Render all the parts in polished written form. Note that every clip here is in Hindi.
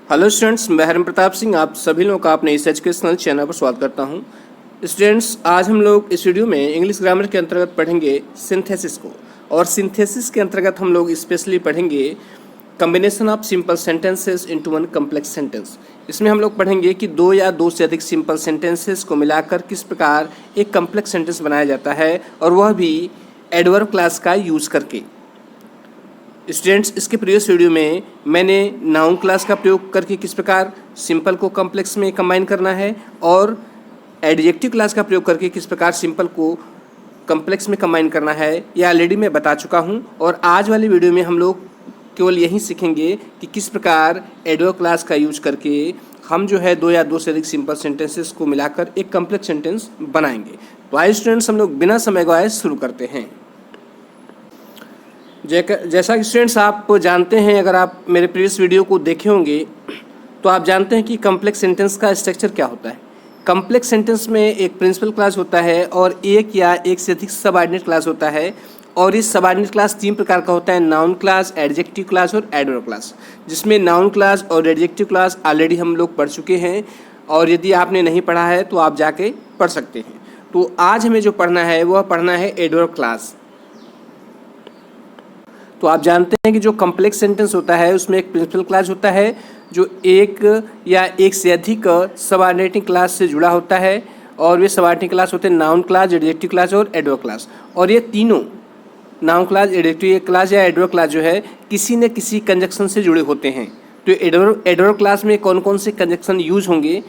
हेलो स्टूडेंट्स, मैं हरिम प्रताप सिंह आप सभी लोगों का अपने इस एजुकेशनल चैनल पर स्वागत करता हूं। स्टूडेंट्स, आज हम लोग इस वीडियो में इंग्लिश ग्रामर के अंतर्गत पढ़ेंगे सिंथेसिस को, और सिंथेसिस के अंतर्गत हम लोग स्पेशली पढ़ेंगे combination of simple sentences into one complex sentence. इसमें हम लोग पढ़ेंगे कि दो या दो से अधिक सिंपल सेंटेंसेस को मिलाकर किस प्रकार एक कम्प्लेक्स सेंटेंस बनाया जाता है, और वह भी एडवर्ब क्लास का यूज़ करके। स्टूडेंट्स, इसके प्रीवियस वीडियो में मैंने नाउन क्लास का प्रयोग करके किस प्रकार सिंपल को कॉम्प्लेक्स में कंबाइन करना है, और एडजेक्टिव क्लास का प्रयोग करके किस प्रकार सिंपल को कॉम्प्लेक्स में कंबाइन करना है, यह ऑलरेडी मैं बता चुका हूं। और आज वाली वीडियो में हम लोग केवल यही सीखेंगे कि किस प्रकार एडवर्ब क्लास का यूज करके हम जो है दो या दो से अधिक सिंपल सेंटेंसेस को मिलाकर एक कॉम्प्लेक्स सेंटेंस बनाएंगे। तो आइए स्टूडेंट्स, हम लोग बिना समय गवाए शुरू करते हैं। जैसा कि स्टूडेंट्स आप जानते हैं, अगर आप मेरे प्रीवियस वीडियो को देखे होंगे तो आप जानते हैं कि कॉम्प्लेक्स सेंटेंस का स्ट्रक्चर क्या होता है। कॉम्प्लेक्स सेंटेंस में एक प्रिंसिपल क्लास होता है और एक या एक से अधिक सबऑर्डिनेट क्लास होता है, और इस सबऑर्डिनेट क्लास तीन प्रकार का होता है: नाउन क्लास, एडजेक्टिव क्लास और एडवर्ब क्लास। जिसमें नाउन क्लास और एडजेक्टिव क्लास ऑलरेडी हम लोग पढ़ चुके हैं, और यदि आपने नहीं पढ़ा है तो आप जाके पढ़ सकते हैं। तो आज हमें जो पढ़ना है वह पढ़ना है एडवर्ब क्लास। तो आप जानते हैं कि जो कॉम्प्लेक्स सेंटेंस होता है उसमें एक प्रिंसिपल क्लास होता है जो एक या एक से अधिक सबऑर्डिनेटिंग क्लास से जुड़ा होता है, और वे सबऑर्डिनेटिंग क्लास होते हैं नाउन क्लास, एडजेक्टिव क्लास और एडवर्ब क्लास। और ये तीनों नाउन क्लास, एडजेक्टिव क्लास या एडवर्ब क्लास जो है किसी न किसी कंजक्शन से जुड़े होते हैं। तो एडवर्ब क्लास में कौन कौन से कंजक्शन यूज होंगे,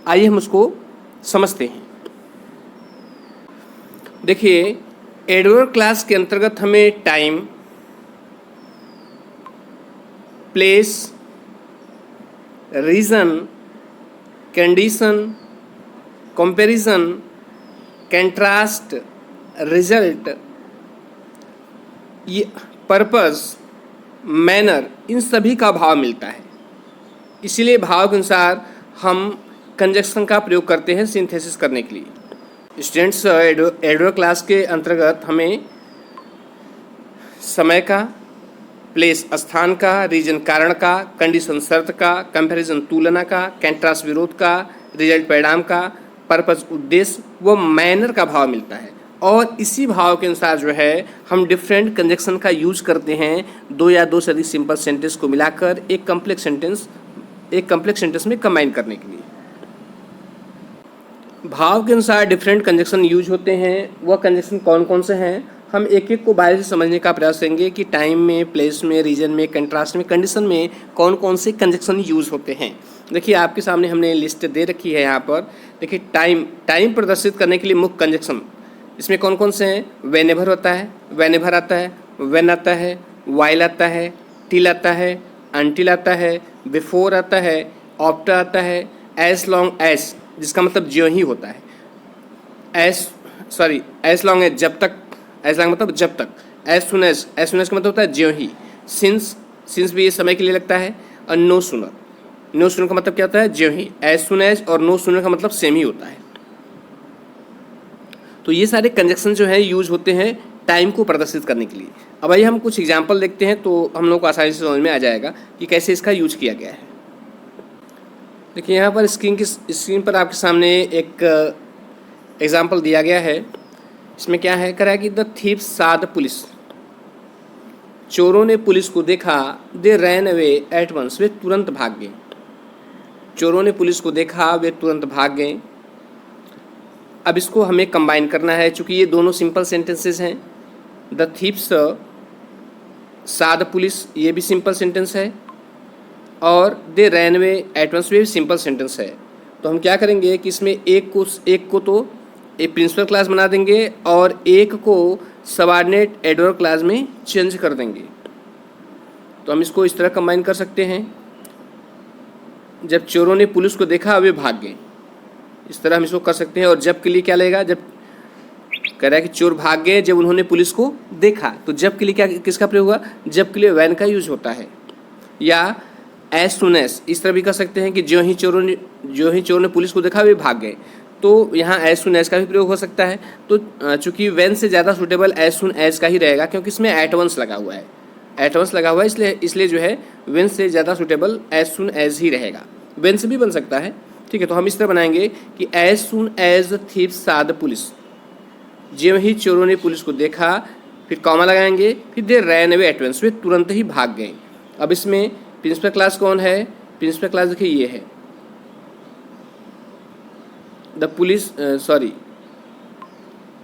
आइए हम उसको समझते हैं। देखिए, एडवर्ब क्लास के अंतर्गत हमें time, place, reason, condition, comparison, contrast, result, ये पर्पस, मैनर, इन सभी का भाव मिलता है। इसीलिए भाव के अनुसार हम कंजक्शन का प्रयोग करते हैं सिंथेसिस करने के लिए। स्टूडेंट्स, एडवर्ब क्लास के अंतर्गत हमें समय का, प्लेस स्थान का, रीजन कारण का, कंडीशन शर्त का, कंपैरिजन तुलना का, कंट्रास्ट विरोध का, रिजल्ट परिणाम का, पर्पस उद्देश्य व मैनर का भाव मिलता है। और इसी भाव के अनुसार जो है हम डिफरेंट कंजक्शन का यूज करते हैं दो या दो से अधिक सिंपल सेंटेंस को मिलाकर एक कॉम्प्लेक्स सेंटेंस में कंबाइन करने के लिए। भाव के अनुसार डिफरेंट कंजक्शन यूज होते हैं। वह कंजक्शन कौन कौन से हैं, हम एक एक को बाहर से समझने का प्रयास करेंगे कि टाइम में, प्लेस में, रीजन में, कंट्रास्ट में, कंडीशन में कौन कौन से कंजक्शन यूज होते हैं। देखिए, आपके सामने हमने लिस्ट दे रखी है यहाँ पर। देखिए, टाइम प्रदर्शित करने के लिए मुख्य कंजक्शन इसमें कौन कौन से हैं। वेनेवर होता है, वेनेवर आता है, वेन आता है, वाइल आता है, टिल आता है, अनटिल आता है, बिफोर आता है, आफ्टर आता है, एज लॉन्ग एज, जिसका मतलब ज्यों ही होता है। एज लॉन्ग एज, जब तक, एज लॉन्ग मतलब जब तक। एज सुन एज का मतलब होता है ज्यों ही। सिंस भी ये समय के लिए लगता है। और नो सुनर का मतलब क्या होता है, ज्यों ही। एज सुन एज और नो सुनर का मतलब सेम ही होता है। तो ये सारे कंजक्शन जो है यूज होते हैं टाइम को प्रदर्शित करने के लिए। अब आइए हम कुछ एग्जाम्पल देखते हैं तो हम लोग को आसानी से समझ में आ जाएगा कि कैसे इसका यूज किया गया है। देखिए, यहाँ पर स्क्रीन पर आपके सामने एक एग्जाम्पल दिया गया है। इसमें क्या है, करा कि द थीव सा द पुलिस। चोरों ने पुलिस को देखा, दे रैन अवे एट वंस, वे तुरंत भाग गए। चोरों ने पुलिस को देखा, वे तुरंत भाग गए। अब इसको हमें कंबाइन करना है, चूंकि ये दोनों सिंपल सेंटेंसेस हैं। The thieves saw the police, ये भी सिंपल सेंटेंस है, और दे रैन अवे एट वंस भी सिंपल सेंटेंस है। तो हम क्या करेंगे कि इसमें एक को तो एक प्रिंसिपल क्लास बना देंगे और एक को सबऑर्डिनेट एडवर्ब क्लास में चेंज कर देंगे। तो हम इसको इस तरह कंबाइन कर सकते हैं, जब चोरों ने पुलिस को देखा वे भाग गए, इस तरह हम इसको कर सकते हैं। और जब के लिए क्या लगेगा, जब कह रहा है कि चोर भाग गए जब उन्होंने पुलिस को देखा, तो जब के लिए क्या, किसका प्रयोग हुआ, जब के लिए वैन का यूज होता है। या एज सुन एज, इस तरह भी कर सकते हैं कि जो ही चोरों ने पुलिस को देखा वे भाग गए, तो यहाँ एज सुन एज का भी प्रयोग हो सकता है। तो चूंकि वेन से ज़्यादा सुटेबल एज सुन एज का ही रहेगा, क्योंकि इसमें एट वंस लगा हुआ है। एट वंस लगा हुआ है, इसलिए जो है व्हेन से ज़्यादा सुटेबल एज सुन एज ही रहेगा। व्हेन से भी बन सकता है, ठीक है। तो हम इस तरह बनाएंगे कि as soon as thieves saw the police, ज्यों ही चोरों ने पुलिस को देखा, फिर कॉमा लगाएंगे, फिर दे रैन अवे एट वंस, वे तुरंत ही भाग गए। अब इसमें प्रिंसिपल क्लास कौन है? प्रिंसिपल क्लास देखिए ये है, the police, sorry,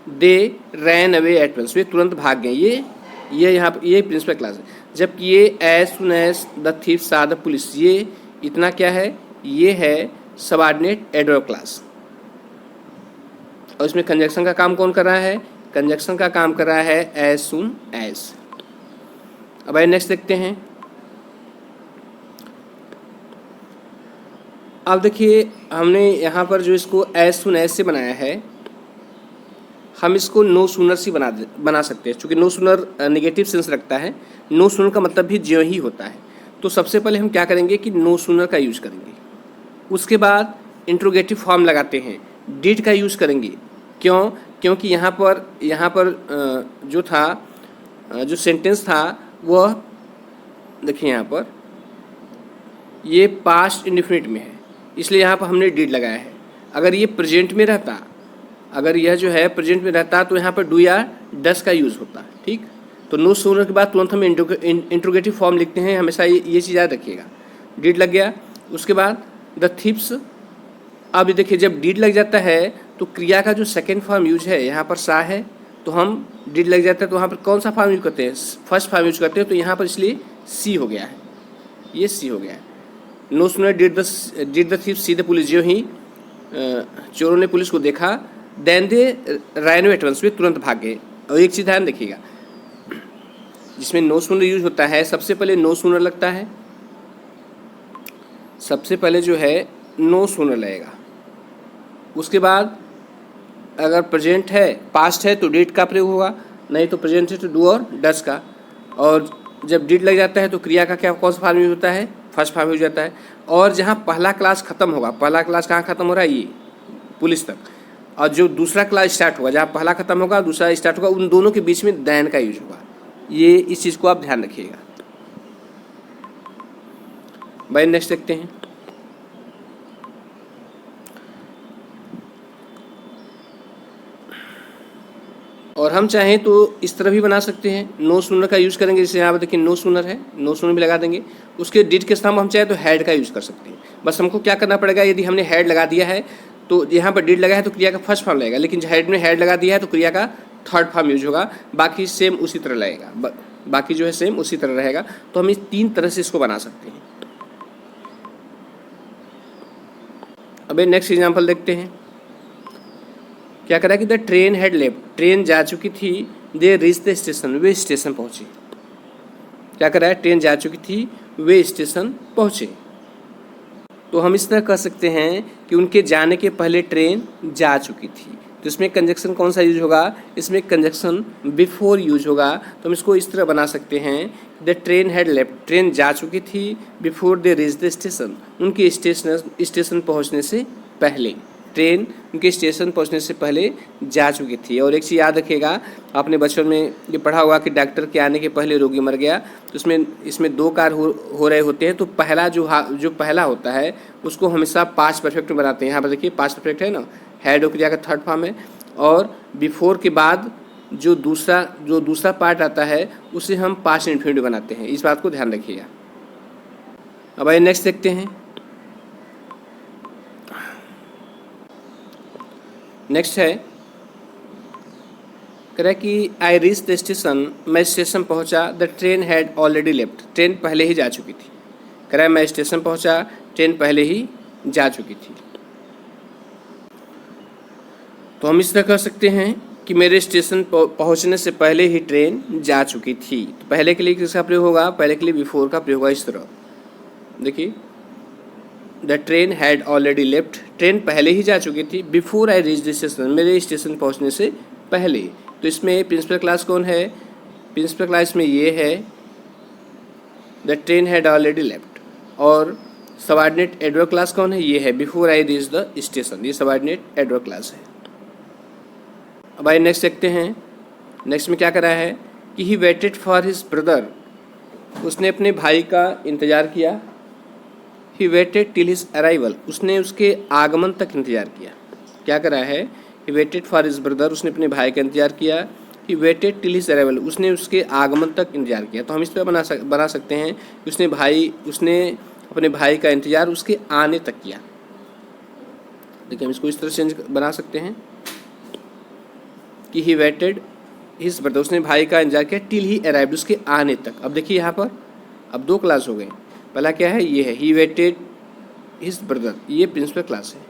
they ran away at once, वे तुरंत भाग गए। ये यहाँ पर ये प्रिंसिपल क्लास है। जबकि ये as soon as the thieves saw the police, ये इतना क्या है? ये है सबऑर्डिनेट एडवर्ब क्लास। और इसमें कंजक्शन का काम कौन कर रहा है? कंजक्शन का काम कर रहा है एज सुन एज। अब आइए नेक्स्ट देखते हैं। अब देखिए हमने यहाँ पर जो इसको एज सुन एज से बनाया है, हम इसको नो सूनर से बना सकते हैं। चूँकि नो सूनर नेगेटिव सेंस रखता है, नो सूनर का मतलब भी ज्यों ही होता है। तो सबसे पहले हम क्या करेंगे कि नो सूनर का यूज़ करेंगे, उसके बाद इंट्रोगेटिव फॉर्म लगाते हैं, डिड का यूज़ करेंगे। क्यों? क्योंकि यहाँ पर जो था, जो सेंटेंस था वह देखिए यहाँ पर ये पास्ट इंडेफिनिट में है, इसलिए यहाँ पर हमने डिड लगाया है। अगर ये प्रेजेंट में रहता, अगर यह जो है प्रेजेंट में रहता तो यहाँ पर डू या डस का यूज़ होता, ठीक। तो नो सूनर के बाद तुरंत हम इंट्रोगेटिव फॉर्म लिखते हैं, हमेशा ये चीज़ याद रखिएगा। डिड लग गया, उसके बाद द थीव्स। अब देखिए जब डिड लग जाता है तो क्रिया का जो सेकेंड फॉर्म यूज है, यहाँ पर सा है, तो हम डिड लग जाता है तो वहाँ पर कौन सा फॉर्म यूज करते हैं? फर्स्ट फॉर्म यूज करते हैं। तो यहाँ पर इसलिए सी हो गया है, ये सी हो गया है। No sooner did the thieves see the police, जो ही चोरों ने पुलिस को देखा, then they ran away at once, वे तुरंत भाग गए। और एक चीज़ ध्यान रखिएगा, जिसमें नो सूनर यूज होता है सबसे पहले नो सूनर लगता है, सबसे पहले जो है नो सूनर लगेगा। उसके बाद अगर प्रेजेंट है, पास्ट है तो डिड का प्रयोग होगा, नहीं तो प्रेजेंट है तो डू और डस का। और जब डिड लग जाता है तो क्रिया का क्या कौन सा फॉर्म यूज होता है? फर्स्ट फॉर्म यूज होता है। और जहाँ पहला क्लास खत्म होगा, पहला क्लास कहाँ खत्म हो रहा है? ये पुलिस तक। और जो दूसरा क्लास स्टार्ट होगा, जहाँ पहला खत्म होगा दूसरा स्टार्ट होगा, उन दोनों के बीच में दैन का यूज होगा। ये इस चीज़ को आप ध्यान रखिएगा। भाई नेक्स्ट देखते हैं। और हम चाहें तो इस तरह भी बना सकते हैं, नो सूनर का यूज़ करेंगे। जैसे यहाँ पर देखिए नो सूनर है, नो सूनर भी लगा देंगे। उसके डिड के स्थान हम चाहे तो हैड का यूज़ कर सकते हैं। बस हमको क्या करना पड़ेगा, यदि हमने हैड लगा दिया है तो यहाँ पर डिड लगा है तो क्रिया का फर्स्ट फॉर्म लगेगा, लेकिन हेड में हैड लगा दिया है तो क्रिया का थर्ड फॉर्म यूज होगा। बाकी सेम उसी तरह लगेगा, बाकी जो है सेम उसी तरह रहेगा। तो हम इस तीन तरह से इसको बना सकते हैं। अब नेक्स्ट एग्जाम्पल देखते हैं। क्या करा कि the train had left, train जा चुकी थी, they reach the station, way station पहुँचे। क्या करा है? ट्रेन जा चुकी थी, वे स्टेशन पहुँचे। तो हम इस तरह कह सकते हैं कि उनके जाने के पहले ट्रेन जा चुकी थी। तो इसमें कंजक्शन कौन सा यूज होगा? इसमें कंजक्शन बिफोर यूज होगा। तो हम इसको इस तरह बना सकते हैं, the train had left, train जा चुकी थी, before they reach the station, उनके स्टेशन पहुंचने से पहले, ट्रेन उनके स्टेशन पहुंचने से पहले जा चुकी थी। और एक चीज़ याद रखिएगा, आपने बचपन में ये पढ़ा होगा कि डॉक्टर के आने के पहले रोगी मर गया। तो इसमें दो कार्य हो रहे होते हैं। तो पहला जो पहला होता है उसको हमेशा पास्ट परफेक्ट में बनाते हैं। यहाँ पर देखिए पास्ट परफेक्ट है ना, हैड क्रिया का थर्ड फॉर्म है। और बिफोर के बाद जो दूसरा पार्ट आता है उसे हम पास्ट इन्फिनिटिव बनाते हैं। इस बात को ध्यान रखिएगा। अब आइए नेक्स्ट देखते हैं। नेक्स्ट है कह कि आई रीच द स्टेशन, मैं स्टेशन पहुंचा, the train had already left, train पहले ही जा चुकी थी। कह रहा है मैं स्टेशन पहुंचा, ट्रेन पहले ही जा चुकी थी। तो हम इस तरह कर सकते हैं कि मेरे स्टेशन पहुंचने से पहले ही ट्रेन जा चुकी थी। तो पहले के लिए किसका प्रयोग होगा? पहले के लिए बिफोर का प्रयोग होगा। इस तरह देखिए, the train had already left, train पहले ही जा चुकी थी, before I reach the station, मेरे स्टेशन पहुंचने से पहले। तो इसमें प्रिंसिपल क्लास कौन है? प्रिंसिपल क्लास में ये है the train had already left. और सबऑर्डिनेट एडवर्ब क्लास कौन है? ये है before I reach the station, ये सबऑर्डिनेट एडवर्ब क्लास है। अब आइए नेक्स्ट देखते हैं। नेक्स्ट में क्या करा है कि he waited for his brother उसने अपने भाई का इंतज़ार किया। He waited till his arrival, उसने उसके आगमन तक इंतज़ार किया। क्या करा है? He waited for his brother, उसने अपने भाई का इंतज़ार किया। He waited till his arrival, उसने उसके आगमन तक इंतज़ार किया। तो हम इस तरह बना सकते हैं कि उसने अपने भाई का इंतज़ार उसके आने तक किया। देखिए हम इसको इस तरह चेंज बना सकते हैं कि ही वेटेड हिज ब्रदर, उसने भाई का इंतजार किया टिल ही अराइव्ड, उसके आने तक। अब देखिए यहाँ पर अब दो क्लास हो गए। पहला क्या है? ये है ही वेटेड हिज ब्रदर, ये प्रिंसिपल क्लास है।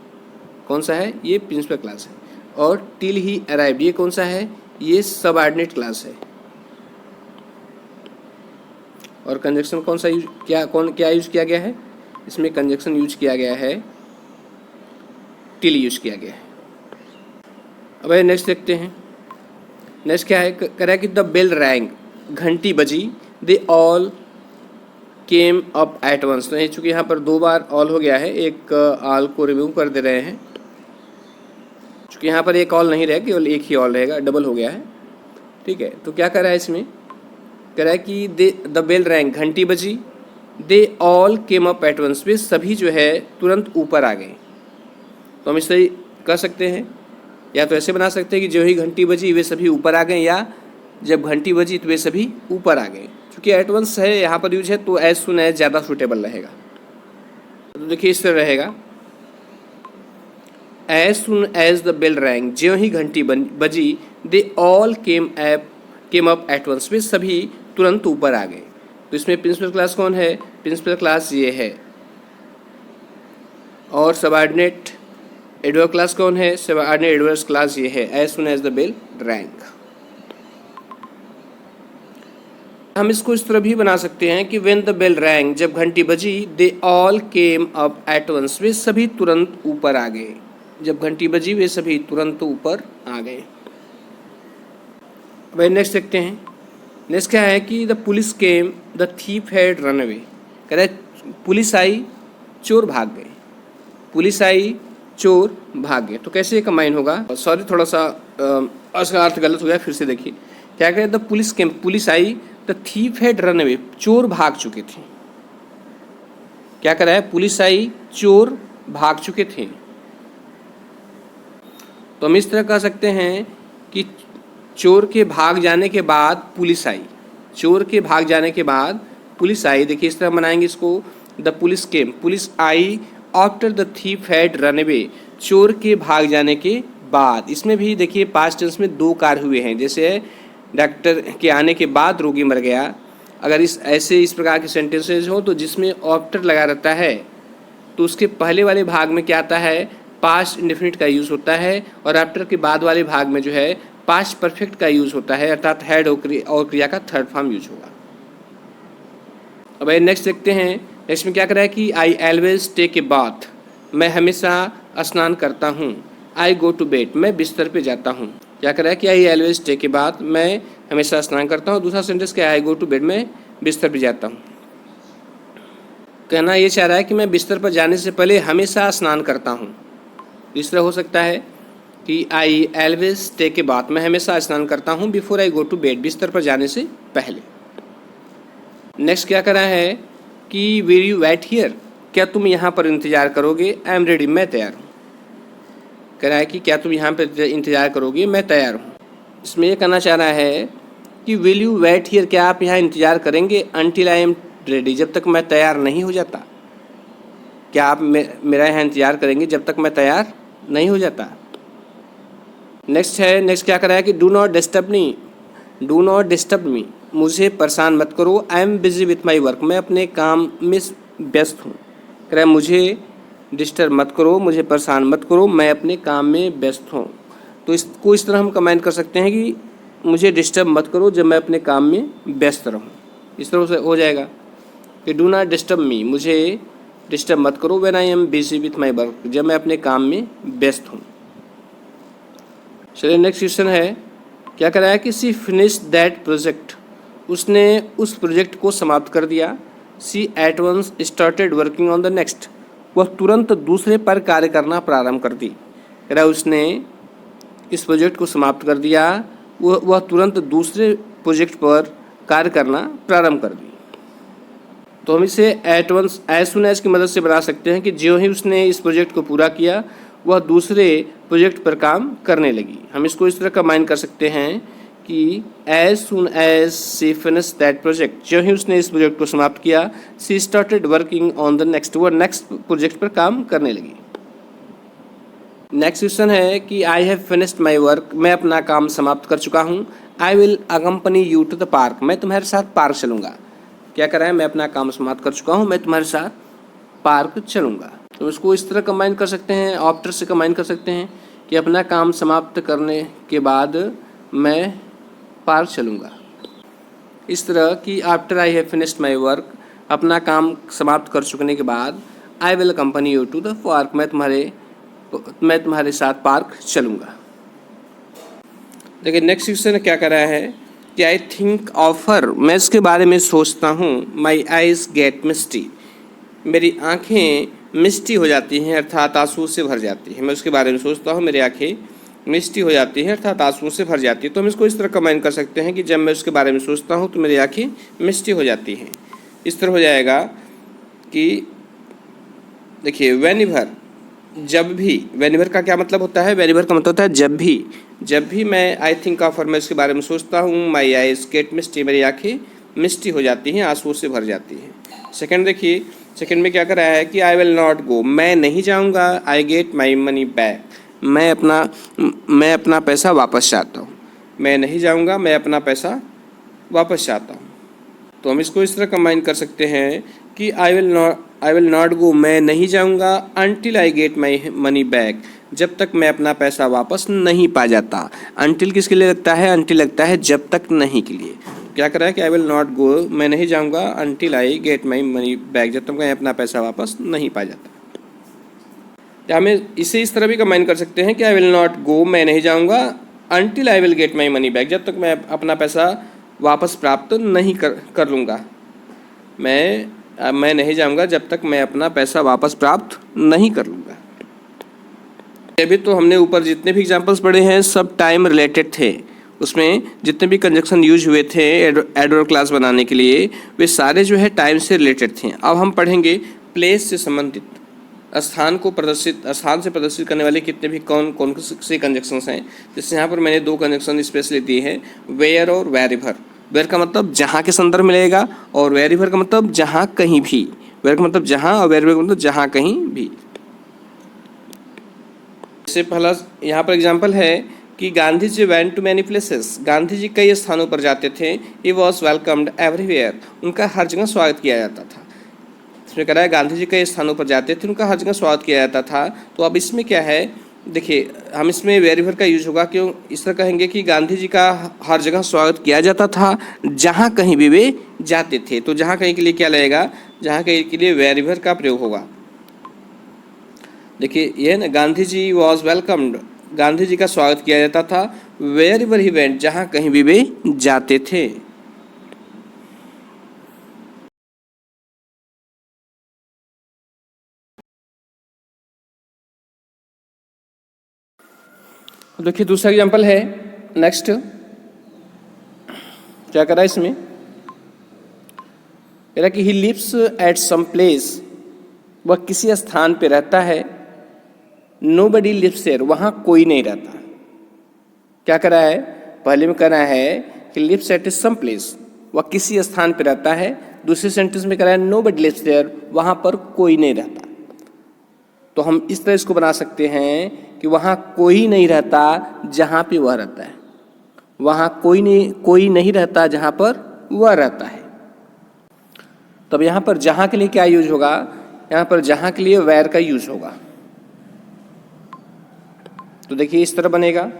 कौन सा है? ये प्रिंसिपल क्लास है। और टिल ही अराइव्ड ये कौन सा है? ये सबऑर्डिनेट क्लास है। और कंजक्शन कौन सा यूज क्या यूज किया गया है? इसमें कंजक्शन यूज किया गया है, टिल यूज किया गया है। अब नेक्स्ट देखते हैं। नेक्स्ट क्या है? कह रहा है कि द बेल रैंग, घंटी बजी, they all came up at once. तो चूँकि यहाँ पर दो बार ऑल हो गया है, एक ऑल को रिमूव कर दे रहे हैं। चूँकि यहाँ पर एक ऑल नहीं रहेगा, केवल एक ही ऑल रहेगा, डबल हो गया है। ठीक है, तो क्या कर रहा है इसमें? कह रहा है कि द बेल रैंग, घंटी बजी, they all came up at once, वे सभी जो है तुरंत ऊपर आ गए। तो हम इसे कर सकते हैं, या तो ऐसे बना सकते हैं कि जो ही घंटी बजी वे सभी ऊपर आ गए, या जब घंटी बजी तो वे सभी ऊपर आ गए। क्योंकि एट वंस है यहाँ पर यूज है, तो एज सुन एज ज़्यादा सूटेबल रहेगा। तो देखिए इस तरह रहेगा, as soon as the bell rang, ज्यों ही घंटी बजी, they all came up at once, वे सभी तुरंत ऊपर आ गए। तो इसमें प्रिंसिपल क्लास कौन है? प्रिंसिपल क्लास ये है। और सबऑर्डिनेट एडवर्ब क्लास कौन है? सबऑर्डिनेट एडवर्ब क्लास ये है, as soon as the bell rang. हम इसको इस तरह भी बना सकते हैं कि व्हेन द बेल रैंग, जब घंटी बजी, they all came up at once, वे सभी तुरंत ऊपर आ गए। जब घंटी बजी वे सभी तुरंत ऊपर आ गए। अब नेक्स्ट देखते हैं। नेक्स्ट क्या है कि the police came, the thief had run away. कह रहे पुलिस आई, चोर भाग गए। पुलिस आई, चोर भाग गए। तो कैसे ये कंबाइन होगा? सॉरी, थोड़ा सा उसका अर्थ गलत हो गया, फिर से देखिए। क्या कह रहे? The police came, police I, the thief had run away, चोर भाग चुके थे। क्या कर रहा है? पुलिस आई, चोर भाग चुके थे। तो हम इस तरह कह सकते हैं कि चोर के भाग जाने के बाद पुलिस आई। चोर के भाग जाने के बाद पुलिस आई। देखिए इस तरह बनाएंगे इसको, the police came, police I after the thief had run away, चोर के भाग जाने के बाद। इसमें भी देखिए पास्ट टेंस में दो कार्य हुए हैं। जैसे डॉक्टर के आने के बाद रोगी मर गया, अगर इस प्रकार के सेंटेंसेज हो तो जिसमें आफ्टर लगा रहता है, तो उसके पहले वाले भाग में क्या आता है? पास्ट इंडेफिनिट का यूज़ होता है, और आफ्टर के बाद वाले भाग में जो है पास्ट परफेक्ट का यूज़ होता है, अर्थात हैड और क्रिया का थर्ड फॉर्म यूज होगा। अब नेक्स्ट देखते हैं। नेक्स्ट में क्या कर रहा है कि I always take a bath, मैं हमेशा स्नान करता हूँ। आई गो टू बेड, मैं बिस्तर पे जाता हूँ। क्या कर रहा है कि I always take a bath, मैं हमेशा स्नान करता हूँ। दूसरा सेंटेंस क्या है? आई गो टू बेड, मैं बिस्तर पे जाता हूँ। कहना ये चाह रहा है कि मैं बिस्तर पर जाने से पहले हमेशा स्नान करता हूँ। इस तरह हो सकता है कि I always take a bath, मैं हमेशा स्नान करता हूँ, before I go to bed, बिस्तर पर जाने से पहले। नेक्स्ट क्या कर रहा है कि विल यू वेट हियर, क्या तुम यहाँ पर इंतज़ार करोगे? आई एम रेडी, मैं तैयार हूँ। कह रहा है कि क्या तुम यहाँ पर इंतज़ार करोगे? मैं तैयार हूँ। इसमें ये कहना चाह रहा है कि विल यू वेट हियर, क्या आप यहाँ इंतज़ार करेंगे? अनटिल आई एम रेडी, जब तक मैं तैयार नहीं हो जाता। क्या आप मेरा यहाँ इंतज़ार करेंगे जब तक मैं तैयार नहीं हो जाता? नेक्स्ट क्या कर रहा है कि do not disturb me, do not disturb me, मुझे परेशान मत करो। I am busy with my work, मैं अपने काम में व्यस्त हूँ। कह रहा है मुझे डिस्टर्ब मत करो, मुझे परेशान मत करो, मैं अपने काम में व्यस्त हूँ। तो इसको इस तरह हम कमेंट कर सकते हैं कि मुझे डिस्टर्ब मत करो जब मैं अपने काम में व्यस्त रहूँ। इस तरह से हो जाएगा कि डू नॉट डिस्टर्ब मी, मुझे डिस्टर्ब मत करो, when I am busy with my work, जब मैं अपने काम में व्यस्त हूँ। चलिए नेक्स्ट क्वेश्चन है। क्या कर रहा है कि सी फिनिश दैट प्रोजेक्ट, उसने उस प्रोजेक्ट को समाप्त कर दिया। She at once started working on the next, वह तुरंत दूसरे पर कार्य करना प्रारंभ कर दी। कह रहा है उसने इस प्रोजेक्ट को समाप्त कर दिया, वह तुरंत दूसरे प्रोजेक्ट पर कार्य करना प्रारंभ कर दी। तो हम इसे at once as soon as की मदद से बना सकते हैं कि जो ही उसने इस प्रोजेक्ट को पूरा किया वह दूसरे प्रोजेक्ट पर काम करने लगी। हम इसको इस तरह कंबाइन कर सकते हैं कि as soon as she finish that project, जो ही उसने इस प्रोजेक्ट को समाप्त किया, she started working on the next, वो नेक्स्ट प्रोजेक्ट पर काम करने लगी। नेक्स्ट क्वेश्चन है कि I have finished my work, मैं अपना काम समाप्त कर चुका हूँ। I will accompany you to the park, मैं तुम्हारे साथ पार्क चलूँगा। क्या कर रहा है, मैं अपना काम समाप्त कर चुका हूँ, मैं तुम्हारे साथ पार्क चलूँगा। तो इसको इस तरह कंबाइन कर सकते हैं, आफ्टर से कंबाइन कर सकते हैं कि अपना काम समाप्त करने के बाद मैं पार्क चलूँगा। इस तरह कि after I have finished my work, अपना काम समाप्त कर चुकने के बाद I will accompany you to the park, मैं तुम्हारे साथ पार्क चलूँगा। देखिए नेक्स्ट क्वेश्चन क्या कर रहा है कि आई थिंक ऑफ हर, मैं इसके बारे में सोचता हूँ। माई आइज गेट मिस्टी, मेरी आँखें मिस्टी हो जाती हैं अर्थात आंसू से भर जाती हैं। मैं उसके बारे में सोचता हूँ, मेरी आँखें मिस्टी हो जाती हैं अर्थात आंसू से भर जाती है। तो हम इसको इस तरह कंबाइन कर सकते हैं कि जब मैं उसके बारे में सोचता हूँ तो मेरी आँखें मिस्टी हो जाती हैं। इस तरह हो जाएगा कि देखिए वेनिवर, जब भी, वेनिवर का क्या मतलब होता है, वेनिवर का मतलब होता है जब भी मैं आई थिंक ऑफ हर, मैं इसके बारे में सोचता हूँ, माई आइज गेट मिस्टी, मेरी आँखें मिस्टी हो जाती हैं, आंसू से भर जाती हैं। सेकंड देखिए, सेकंड में क्या कर रहा है कि आई विल नॉट गो, मैं नहीं जाऊँगा। I get my money back, मैं अपना पैसा वापस चाहता हूँ। मैं नहीं जाऊँगा, मैं अपना पैसा वापस चाहता हूँ। तो हम इसको इस तरह कंबाइन कर सकते हैं कि आई विल नॉट गो, मैं नहीं जाऊँगा, until I get my money back, जब तक मैं अपना पैसा वापस नहीं पा जाता। अनटिल किसके लिए लगता है, अनटिल लगता है जब तक नहीं के लिए। क्या कर रहा है कि आई विल नॉट गो, मैं नहीं जाऊँगा, until I get my money back, जब तक मैं अपना पैसा वापस नहीं पा जाता। या हमें इसे इस तरह भी कंबाइन कर सकते हैं कि आई विल नॉट गो, मैं नहीं जाऊँगा, until I will get my money back, जब तक मैं अपना पैसा वापस प्राप्त नहीं कर लूँगा। मैं नहीं जाऊँगा जब तक मैं अपना पैसा वापस प्राप्त नहीं कर लूँगा। अभी तो हमने ऊपर जितने भी एग्जांपल्स पढ़े हैं सब टाइम रिलेटेड थे। उसमें जितने भी कंजक्शन यूज हुए थे एडवर्ब क्लास बनाने के लिए, वे सारे जो है टाइम से रिलेटेड थे। अब हम पढ़ेंगे प्लेस से संबंधित, स्थान से प्रदर्शित करने वाले कितने भी कौन से कंजक्शंस हैं। जैसे यहाँ पर मैंने दो कंजक्शन स्पेशली दिए हैं, वेयर और वेरिवर। वेयर का मतलब जहाँ के संदर्भ मिलेगा, और वेरिवर का मतलब जहाँ कहीं भी। वेयर का मतलब जहाँ, और वेरिवर का मतलब जहाँ कहीं भी। जैसे पहला यहाँ पर एग्जाम्पल है कि Gandhi ji went to many places, Gandhi ji कई स्थानों पर जाते थे। ही वॉज वेलकम्ड एवरीवेयर, उनका हर जगह स्वागत किया जाता था। इसमें कह रहा है गांधी जी कई स्थानों पर जाते थे, उनका हर जगह स्वागत किया जाता था। तो अब इसमें क्या है, देखिए हम इसमें वेरिवर का यूज होगा। क्यों इस तरह कहेंगे कि गांधी जी का हर जगह स्वागत किया जाता था जहाँ कहीं भी वे जाते थे। तो जहाँ कहीं के लिए क्या लगेगा, जहाँ कहीं के लिए वेरिवर का प्रयोग होगा। देखिए ये ना, गांधी जी वॉज वेलकम्ड, गांधी जी का स्वागत किया जाता था। वेरिवर ही वेंट, जहाँ कहीं भी वे जाते थे। देखिए दूसरा एग्जांपल है, नेक्स्ट क्या करा इसमें, कह रहा कि he lives at some place, वह किसी स्थान पे रहता है। नोबडी लिव्स देयर, वहाँ कोई नहीं रहता। क्या करा है, पहले में कहना है कि लिव्स एट सम प्लेस, वह किसी स्थान पे रहता है। दूसरे सेंटेंस में कह रहा है नोबडी लिव्स देयर, वहाँ पर कोई नहीं रहता। तो हम इस तरह इसको बना सकते हैं कि वहाँ कोई नहीं रहता जहाँ पे वह रहता है। वहाँ कोई नहीं रहता जहाँ पर वह रहता है। तब यहाँ पर जहाँ के लिए क्या यूज होगा, यहाँ पर जहाँ के लिए वेयर का यूज होगा। तो देखिए इस तरह बनेगा,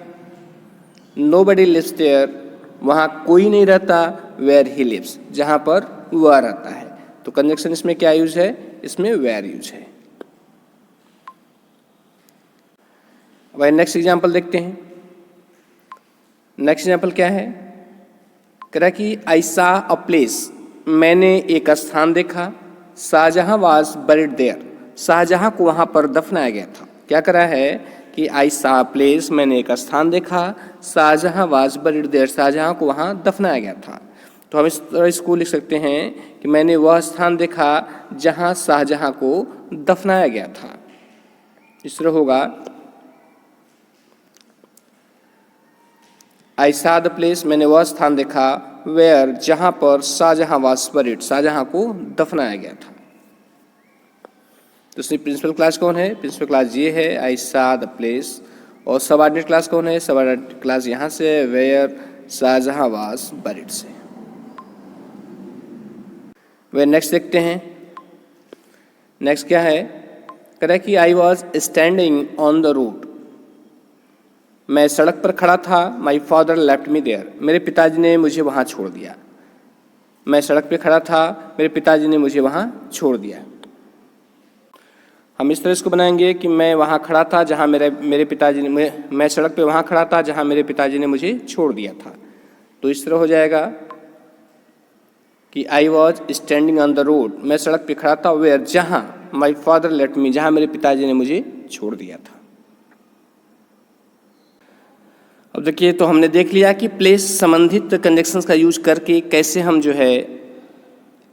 नोबडी लिव्स देयर, वहाँ कोई नहीं रहता, वेयर ही लिव्स, जहाँ पर वह रहता है। तो कंजक्शन इसमें क्या यूज है, इसमें वेयर यूज है। अब नेक्स्ट एग्जाम्पल देखते हैं। नेक्स्ट एग्जाम्पल क्या है, कह रहा कि आई सा अ प्लेस, मैंने एक स्थान देखा। Shahjahan was buried there, Shahjahan को वहाँ पर दफनाया गया था। क्या करा है कि आई सा अ प्लेस, मैंने एक स्थान देखा। Shahjahan was buried there, Shahjahan को वहाँ दफनाया गया था। तो हम इस तरह इसको लिख सकते हैं कि मैंने वह स्थान देखा जहां शाहजहां को दफनाया गया था। इस तरह होगा आई सा द प्लेस, मैंने वह स्थान देखा, वेयर, जहां पर शाहजहां वाज बरीड, शाहजहां को दफनाया गया था। तो इसमें प्रिंसिपल क्लास कौन है? प्रिंसिपल क्लास ये है आई सा द प्लेस। और सबऑर्डिनेट क्लास कौन है? सबऑर्डिनेट क्लास यहाँ से है, वेयर शाहजहां वाज बरीड से। वे नेक्स्ट देखते हैं। नेक्स्ट क्या है? कह रहा है कि I was standing on the road, मैं सड़क पर खड़ा था। My father left me there, मेरे पिताजी ने मुझे वहाँ छोड़ दिया। मैं सड़क पर खड़ा था, मेरे पिताजी ने मुझे वहाँ छोड़ दिया। हम इस तरह इसको बनाएंगे कि मैं वहाँ खड़ा था जहाँ मेरे पिताजी ने, मैं सड़क पे वहाँ खड़ा था जहाँ मेरे पिताजी ने मुझे छोड़ दिया था। तो इस तरह हो जाएगा कि I was standing on the road, मैं सड़क पे खड़ा था, वेयर, जहाँ माई फादर लेफ्ट मी, जहाँ मेरे पिताजी ने मुझे छोड़ दिया था। अब देखिए, तो हमने देख लिया कि प्लेस संबंधित कंजक्शंस का यूज करके कैसे हम जो है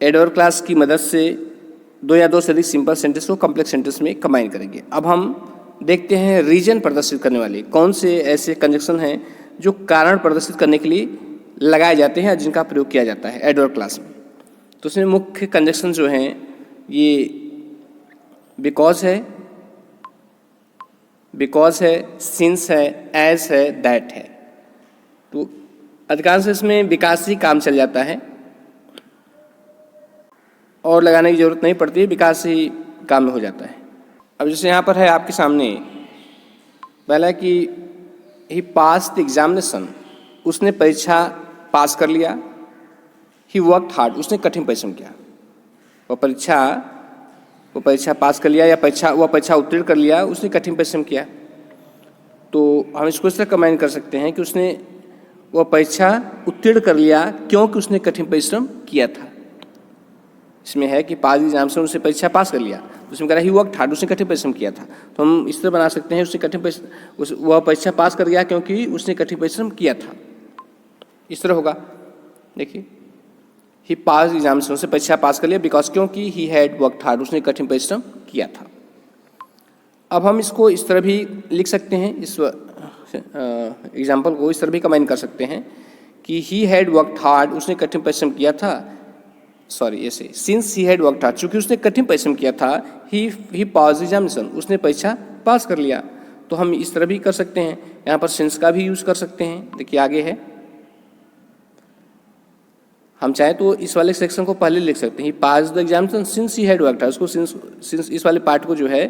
एडवर्ब क्लास की मदद से दो या दो से अधिक सिंपल सेंटेंस को कॉम्प्लेक्स सेंटेंस में कंबाइन करेंगे। अब हम देखते हैं रीजन प्रदर्शित करने वाले कौन से ऐसे कंजक्शन हैं जो कारण प्रदर्शित करने के लिए लगाए जाते हैं, जिनका प्रयोग किया जाता है एडवर्ब क्लास में। तो उसमें मुख्य कंजक्शन जो हैं ये बिकॉज है, सिंस है, एज है, दैट है। तो अधिकांश इसमें विकास ही काम चल जाता है और लगाने की जरूरत नहीं पड़ती है, विकास ही काम में हो जाता है। अब जैसे यहाँ पर है आपके सामने, पहला कि ही पास द एग्जामिनेशन, उसने परीक्षा पास कर लिया। ही वर्कड हार्ड, उसने कठिन परिश्रम किया। वो परीक्षा पास कर लिया या परीक्षा उत्तीर्ण कर लिया, उसने कठिन परिश्रम किया। तो हम इसको इस तरह कंबाइन कर सकते हैं कि उसने वह परीक्षा उत्तीर्ण कर लिया क्योंकि उसने कठिन परिश्रम किया था। इसमें है कि पास एग्जाम से उसने परीक्षा पास कर लिया, तो उसमें कह रहा है ही वर्कड हार्ड, उसने कठिन परिश्रम किया था। तो हम इस तरह बना सकते हैं वह परीक्षा पास कर गया क्योंकि उसने कठिन परिश्रम किया था। इस तरह होगा, देखिए ही पास एग्जाम से, उसने परीक्षा पास कर लिया बिकॉज, क्योंकि ही हैड वर्कड हार्ड, उसने कठिन परिश्रम किया था। अब हम इसको इस तरह भी लिख सकते हैं, इस एग्जाम्पल को इस तरह भी कंबाइन कर सकते हैं कि ही हैड वर्कड हार्ड, उसने कठिन परिश्रम किया था। सॉरी, ऐसे since he had worked hard, चूंकि उसने कठिन परिश्रम किया था, ही पास एग्जामिनेशन, उसने परीक्षा पास कर लिया। तो हम इस तरह भी कर सकते हैं, यहाँ पर सिंस का भी यूज कर सकते हैं। देखिए आगे है, हम चाहे तो इस वाले सेक्शन को पहले लिख सकते हैं, he pass the examination since he had worked hard. उसको सिंस इस वाले पार्ट को जो है,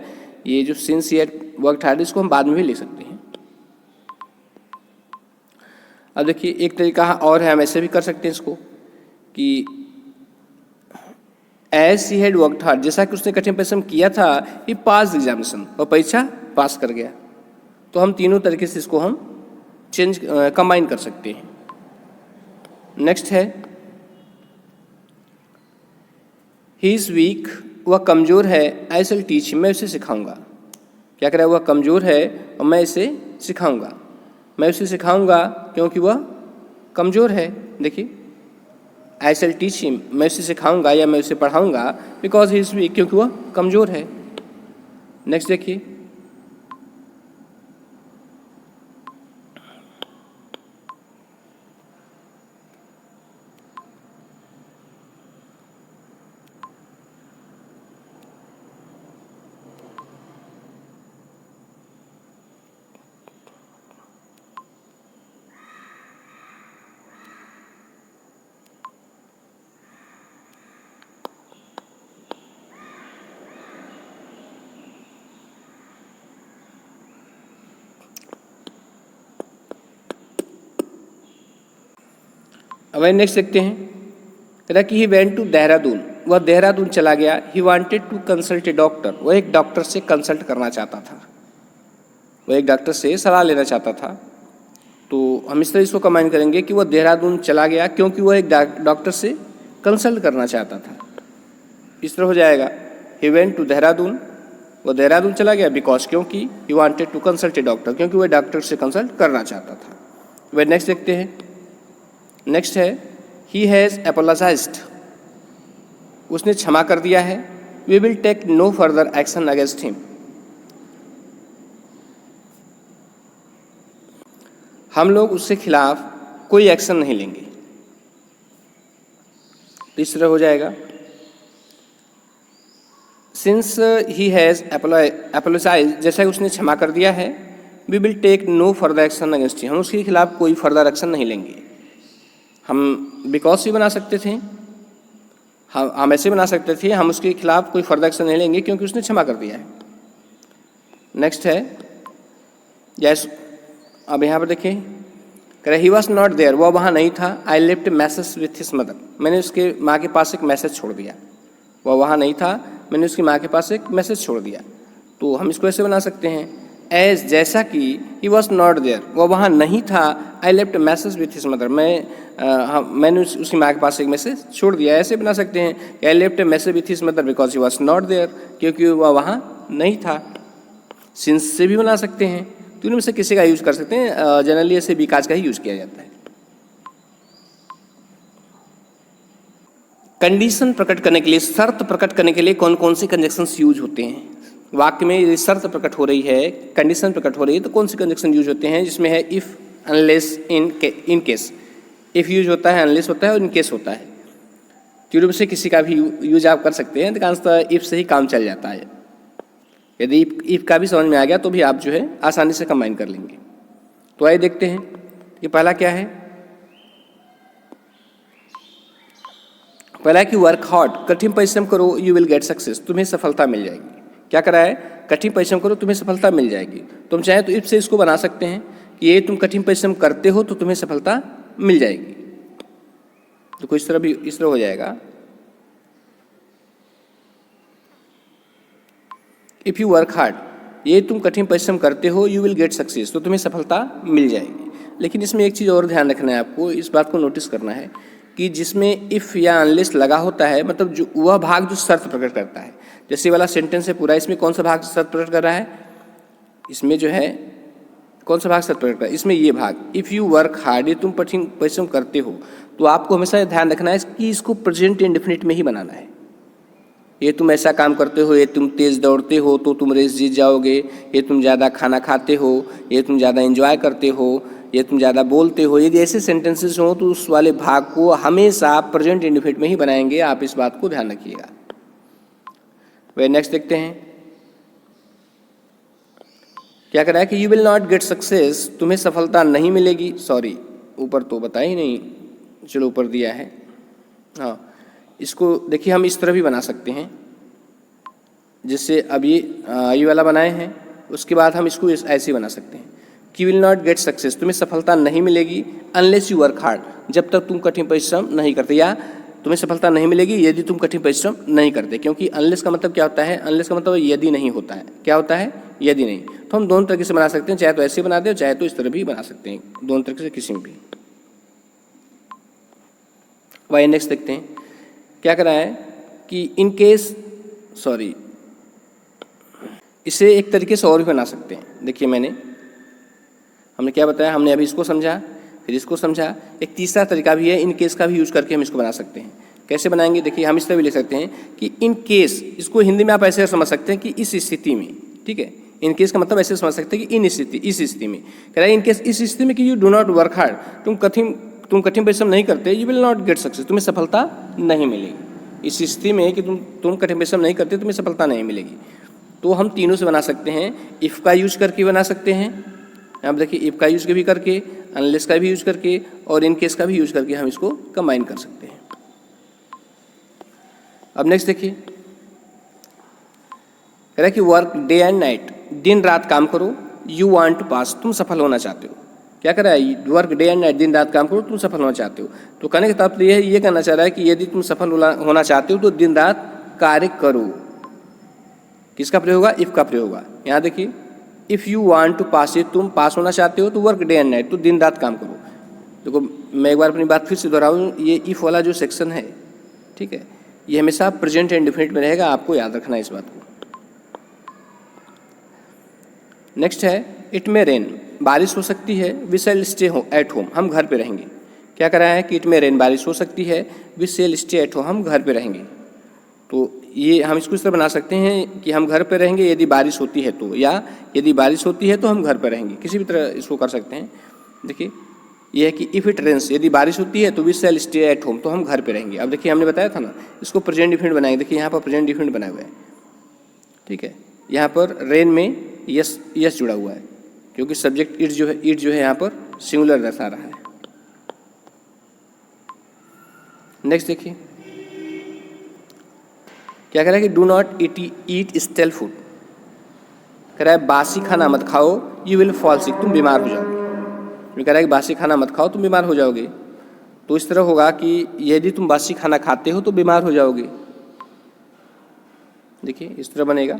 ये जो since he had worked hard, इसको हम बाद में भी लिख सकते हैं। अब देखिए एक तरीका और है, हम ऐसे भी कर सकते हैं इसको कि as he had worked hard, जैसा कि उसने कठिन परिश्रम किया था, ही पास एग्जामिनेशन, और परीक्षा पास कर गया। तो हम तीनों तरीके से इसको हम कंबाइन कर सकते हैं। नेक्स्ट है ही इज़ वीक, वह कमज़ोर है, आई शैल टीच हिम, मैं उसे सिखाऊंगा। क्या कह रहा है? वह कमज़ोर है और मैं इसे सिखाऊंगा। मैं उसे सिखाऊंगा क्योंकि वह कमज़ोर है। देखिए आई शैल टीच हिम, मैं उसे सिखाऊंगा या मैं उसे पढ़ाऊंगा, बिकॉज ही इज़ वीक, क्योंकि वह कमज़ोर है। नेक्स्ट देखिए, अब नेक्स्ट देखते हैं, कहता कि ही वेंट टू देहरादून, वह देहरादून चला गया। He wanted to consult a doctor, वह एक डॉक्टर से कंसल्ट करना चाहता था, वह एक डॉक्टर से सलाह लेना चाहता था। तो हम इस तरह इसको कंबाइन करेंगे कि वह देहरादून चला गया क्योंकि वह एक डॉक्टर से कंसल्ट करना चाहता था। इस तरह हो जाएगा, ही वेंट टू देहरादून, वह देहरादून चला गया बिकॉज, क्योंकि he wanted to consult a doctor, क्योंकि वह डॉक्टर से कंसल्ट करना चाहता था। वह नेक्स्ट देखते हैं। नेक्स्ट है ही हैज़ एपोलोजाइज्ड, उसने क्षमा कर दिया है, we will take no further action against him. हम लोग उसके खिलाफ कोई एक्शन नहीं लेंगे। तो इस तरह हो जाएगा, सिंस ही हैज़ एपोलोजाइज, जैसा कि उसने क्षमा कर दिया है, we will take no further action against him, हम उसके खिलाफ कोई फर्दर एक्शन नहीं लेंगे। हम बिकॉज से बना सकते थे, हम ऐसे बना सकते थे, हम उसके खिलाफ कोई फर्दर एक्शन नहीं लेंगे क्योंकि उसने क्षमा कर दिया है। नेक्स्ट है यस, अब यहाँ पर देखिए, कह रहे ही वॉज नॉट देयर, वह वहाँ नहीं था। आई left message with his mother, मैंने उसके माँ के पास एक मैसेज छोड़ दिया। वह वहाँ नहीं था, मैंने उसकी माँ के पास एक मैसेज छोड़ दिया। तो हम इसको ऐसे बना सकते हैं, एज, जैसा कि ही वॉज नॉट देयर, वह वहाँ नहीं था। आई left message with his mother, मैंने उसकी माँ के पास एक मैसेज छोड़ दिया। ऐसे बना सकते हैं, I left message with his mother because he was not there, क्योंकि वह वहाँ नहीं था। सिंस से भी बना सकते हैं, तो इनमें से किसी का यूज कर सकते हैं। जनरली ऐसे बिकॉज का ही यूज किया जाता है। कंडीशन प्रकट करने के लिए, शर्त प्रकट करने के लिए कौन कौन से कंजक्शंस यूज होते हैं? वाक्य में यदि शर्त प्रकट हो रही है, कंडीशन प्रकट हो रही है, तो कौन से कंजक्शन यूज होते हैं? जिसमें है if, unless, in case. If use होता है, अनलेस होता है और इन केस होता है। तीनों में से किसी का भी यूज आप कर सकते हैं, अधिकांशतः इफ़ से ही काम चल जाता है। यदि इफ़ का भी समझ में आ गया तो भी आप जो है आसानी से कंबाइन कर लेंगे। तो आइए देखते हैं, ये पहला क्या है? पहला है कि वर्क हार्ड, कठिन परिश्रम करो, यू विल गेट सक्सेस, तुम्हें सफलता मिल जाएगी। क्या करा है? कठिन परिश्रम करो, तुम्हें सफलता मिल जाएगी। तुम चाहे तो इफ से इसको बना सकते हैं कि ये तुम कठिन परिश्रम करते हो तो तुम्हें सफलता मिल जाएगी। तो कुछ तरह भी इस तरह हो जाएगा, इफ़ यू वर्क हार्ड, ये तुम कठिन परिश्रम करते हो, यू विल गेट सक्सेस, तो तुम्हें सफलता मिल जाएगी। लेकिन इसमें एक चीज़ और ध्यान रखना है आपको, इस बात को नोटिस करना है कि जिसमें इफ़ या अनलेस लगा होता है, मतलब जो वह भाग जो शर्त प्रकट करता है, जैसे वाला सेंटेंस है पूरा, इसमें कौन सा भाग शर्त प्रकट कर रहा है? इसमें जो है कौन सा भाग शर्त प्रकट कर रहा है? इसमें ये भाग, इफ़ यू वर्क हार्ड, ये तुम कठिन परिश्रम करते हो। तो आपको हमेशा ध्यान रखना है कि इसको प्रेजेंट इंडेफिनिट में ही बनाना है। ये तुम ऐसा काम करते हो, ये तुम तेज़ दौड़ते हो तो तुम रेस जीत जाओगे, ये तुम ज़्यादा खाना खाते हो, ये तुम ज़्यादा एंजॉय करते हो, ये तुम ज़्यादा बोलते हो। यदि ऐसे सेंटेंसेस हो तो उस वाले भाग को हमेशा प्रेजेंट इंडेफिनिट में ही बनाएंगे। आप इस बात को ध्यान रखिएगा। वे नेक्स्ट देखते हैं, क्या कह रहा है कि you will not get success, तुम्हें सफलता नहीं मिलेगी। सॉरी, ऊपर तो बताया ही नहीं, चलो ऊपर दिया है। हाँ, इसको देखिए हम इस तरह भी बना सकते हैं, जिससे अब ये वाला बनाए हैं, उसके बाद हम इसको ऐसे बना सकते हैं कि विल नॉट गेट सक्सेस, तुम्हें सफलता नहीं मिलेगी, अनलेस यू वर्क हार्ड, जब तक तुम कठिन परिश्रम नहीं करते, या तुम्हें सफलता नहीं मिलेगी यदि तुम कठिन परिश्रम नहीं करते। क्योंकि अनलेस का मतलब क्या होता है? अनलेस का मतलब यदि नहीं होता है। क्या होता है? यदि नहीं। तो हम दोनों तरीके से बना सकते हैं, चाहे तो ऐसे बना दे, चाहे तो इस तरह भी बना सकते हैं, दोनों तरीके से किसी में भी। वाई नेक्स्ट देखते हैं, क्या करा है कि इन केस, सॉरी, इसे एक तरीके से और भी बना सकते हैं। देखिए हमने क्या बताया, हमने अभी इसको समझा, फिर इसको समझा। एक तीसरा तरीका भी है, इन केस का भी यूज करके हम इसको बना सकते हैं। कैसे बनाएंगे? देखिए हम इस तरह भी लिख सकते हैं कि इन केस, इसको हिंदी में आप ऐसे समझ सकते हैं कि इस स्थिति में, ठीक है। इन केस का मतलब ऐसे समझ सकते हैं कि इस स्थिति में, कह रहा है इन केस, इस स्थिति में कि you do not work hard, तुम कठिन परिश्रम नहीं करते, you will not get success, तुम्हें सफलता नहीं मिलेगी। इस स्थिति में कि तुम कठिन परिश्रम नहीं करते, तुम्हें सफलता नहीं मिलेगी। तो हम तीनों से बना सकते हैं, इफ़ का यूज करके बना सकते हैं, अब देखिए इफ़ का यूज भी करके, अनलेस का भी यूज करके और इन केस का भी यूज करके हम इसको कंबाइन कर सकते हैं। अब नेक्स्ट देखिए, कह रहा है कि वर्क डे एंड नाइट, दिन रात काम करो, यू वांट टू पास, तुम सफल होना चाहते हो। क्या कर रहा है? वर्क डे एंड नाइट, दिन रात काम करो, तुम सफल होना चाहते हो। तो कहने का तात्पर्य ये कहना चाह रहा है कि यदि तुम सफल होना चाहते हो तो दिन रात कार्य करो। किसका प्रयोग होगा? इफ़ का प्रयोग होगा। यहाँ देखिए, इफ़ यू वांट टू पास, ये तुम पास होना चाहते हो तो वर्क डे एंड नाइट, तो दिन रात काम करो। देखो मैं एक बार अपनी बात फिर से दोहराऊँ, ये इफ़ वाला जो सेक्शन है, ठीक है, ये हमेशा प्रेजेंट इंडेफिनिट में रहेगा, आपको याद रखना है इस बात को। नेक्स्ट है इट मे रेन, बारिश हो सकती है, we shall stay at home, हम घर पे रहेंगे। क्या कर रहा है कि इट मे रेन, बारिश हो सकती है, we shall stay at home, हम घर पे रहेंगे। तो ये हम इसको इस तरह बना सकते हैं कि हम घर पे रहेंगे यदि बारिश होती है तो, या यदि बारिश होती है तो हम घर पे रहेंगे, किसी भी तरह इसको कर सकते हैं। देखिए ये है कि इफ़ इट रेन्स, यदि बारिश होती है तो we shall stay at home, तो हम घर पे रहेंगे। अब देखिए हमने बताया था ना, इसको प्रेजेंट डिफिनिट बनाएंगे। देखिए यहाँ पर प्रेजेंट डिफिनिट बना हुआ है, ठीक है। यहाँ पर रेन में यस यस जुड़ा हुआ है, क्योंकि सब्जेक्ट इट जो है यहाँ पर सिंगुलर दर्शा रहा है। नेक्स्ट देखिए क्या कह रहा है कि do not eat stele food, कह रहा है बासी खाना मत खाओ, यू विल फॉल सिक, तुम बीमार हो जाओगे। ये कह रहा है कि बासी खाना मत खाओ, तुम बीमार हो जाओगे। तो इस तरह होगा कि यदि तुम बासी खाना खाते हो तो बीमार हो जाओगे। देखिए इस तरह बनेगा,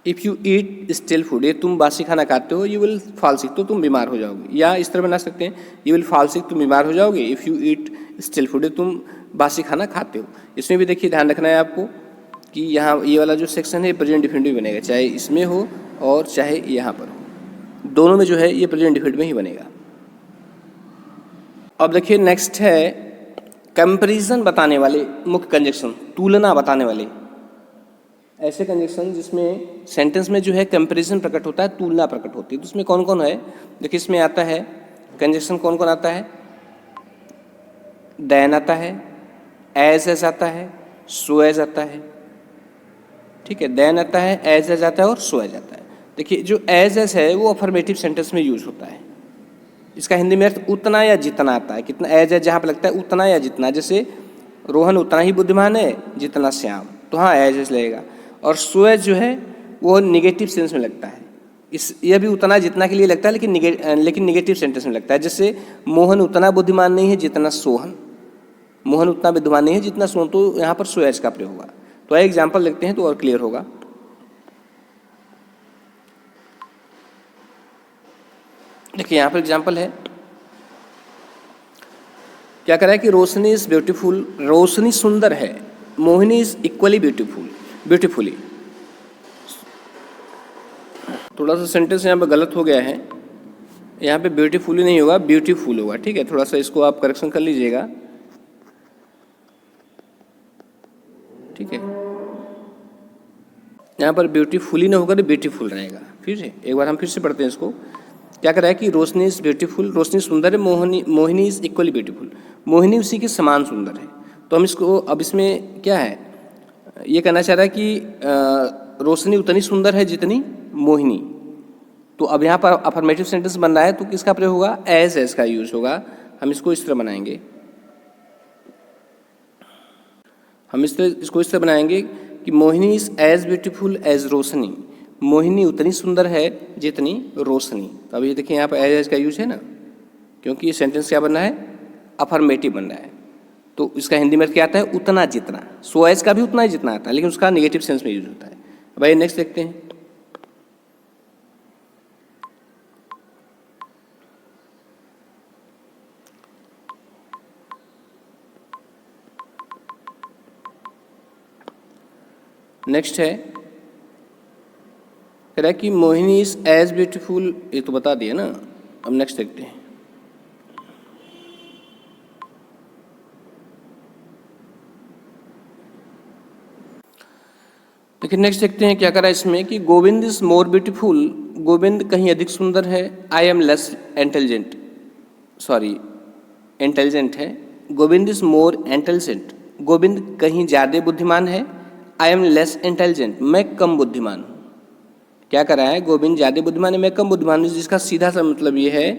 if you eat stele food, ये तुम बासी खाना खाते हो, यू विल फॉल सिक, तो तुम बीमार हो जाओगे। या इस तरह बना सकते हैं, यू विल फॉल सिक, तुम बीमार हो जाओगे, if you eat stele food, तुम बासी खाना खाते हो। इसमें भी देखिए ध्यान रखना है आपको कि यहाँ ये वाला जो सेक्शन है प्रेजेंट डिफिनिटिव बनेगा, चाहे इसमें हो और चाहे यहाँ पर हो, दोनों में जो है ये प्रेजेंट डिफिनिटिव में ही बनेगा। अब देखिए नेक्स्ट है कंपैरिजन बताने वाले मुख्य कंजक्शन, तुलना बताने वाले ऐसे कंजक्शन जिसमें सेंटेंस में जो है कंपैरिजन प्रकट होता है, तुलना प्रकट होती है। तो उसमें कौन कौन है, देखिए इसमें आता है कंजक्शन कौन कौन आता है, देन आता है, एज आता है, सो एज आता है, ठीक है। देन आता है, एज आता है और सो एज आता है। देखिए जो एज है वो अफर्मेटिव सेंटेंस में यूज होता है। इसका हिंदी में अर्थ उतना या जितना आता है। कितना एज जहाँ पर लगता है उतना या जितना, जैसे रोहन उतना ही बुद्धिमान है जितना श्याम, तो हाँ एज लगेगा। और सो एज जो है वो निगेटिव सेंस में लगता है, यह भी उतना जितना के लिए लगता है, लेकिन निगेटिव सेंटेंस में लगता है। जैसे मोहन उतना बुद्धिमान नहीं है जितना सोहन, मोहन उतना बुद्धिमान नहीं है जितना सोहन, तो यहाँ पर सो एज का प्रयोग होगा। तो एक एग्जाम्पल देखते हैं तो और क्लियर होगा। देखिए यहाँ पर एग्जाम्पल है, क्या कह रहा है कि रोशनी इज ब्यूटीफुल, रोशनी सुंदर है, मोहिनी इज इक्वली ब्यूटीफुली। थोड़ा सा सेंटेंस यहाँ पर गलत हो गया है, यहाँ पे ब्यूटीफुली नहीं होगा, ब्यूटीफुल होगा, ठीक है। थोड़ा सा इसको आप करेक्शन कर लीजिएगा, ठीक है। यहाँ पर ब्यूटीफुली ना होकर ब्यूटीफुल रहेगा। फिर से एक बार हम फिर से पढ़ते हैं इसको। क्या कर रहा है कि रोशनी इज ब्यूटीफुल, रोशनी सुंदर है, Mohini is equally beautiful, Mohini उसी के समान सुंदर है। तो हम इसको अब इसमें क्या है, ये कहना चाह रहा है कि रोशनी उतनी सुंदर है जितनी मोहिनी। तो अब यहाँ पर अफर्मेटिव सेंटेंस बन रहा है, तो किसका प्रयोग होगा, एज का यूज होगा। हम इसको इस तरह बनाएंगे, इसको इस तरह बनाएंगे कि Mohini is as beautiful as Roshni, Mohini उतनी सुंदर है जितनी रोशनी। तो अभी देखिए यहाँ पर एज का यूज है ना, क्योंकि ये सेंटेंस क्या बन रहा है, अफर्मेटिव बन रहा है। तो इसका हिंदी में क्या आता है, उतना जितना। सो एज का भी उतना ही जितना आता है, लेकिन उसका नेगेटिव सेंस में यूज होता है। भाई नेक्स्ट देखते हैं। नेक्स्ट है, कह रहा है कि मोहिनी इज एज ब्यूटीफुल, ये तो बता दिया ना। अब नेक्स्ट देखते हैं। देखिए नेक्स्ट देखते हैं क्या करा इसमें कि Govind is more beautiful, Govind कहीं अधिक सुंदर है, I am less intelligent, intelligent है। Govind is more intelligent, Govind कहीं ज़्यादा बुद्धिमान है, आई एम लेस इंटेलिजेंट, मैं कम बुद्धिमान हूँ। क्या कर रहा है, गोविंद ज़्यादा बुद्धिमान है, मैं कम बुद्धिमान हूँ, जिसका सीधा सा मतलब ये है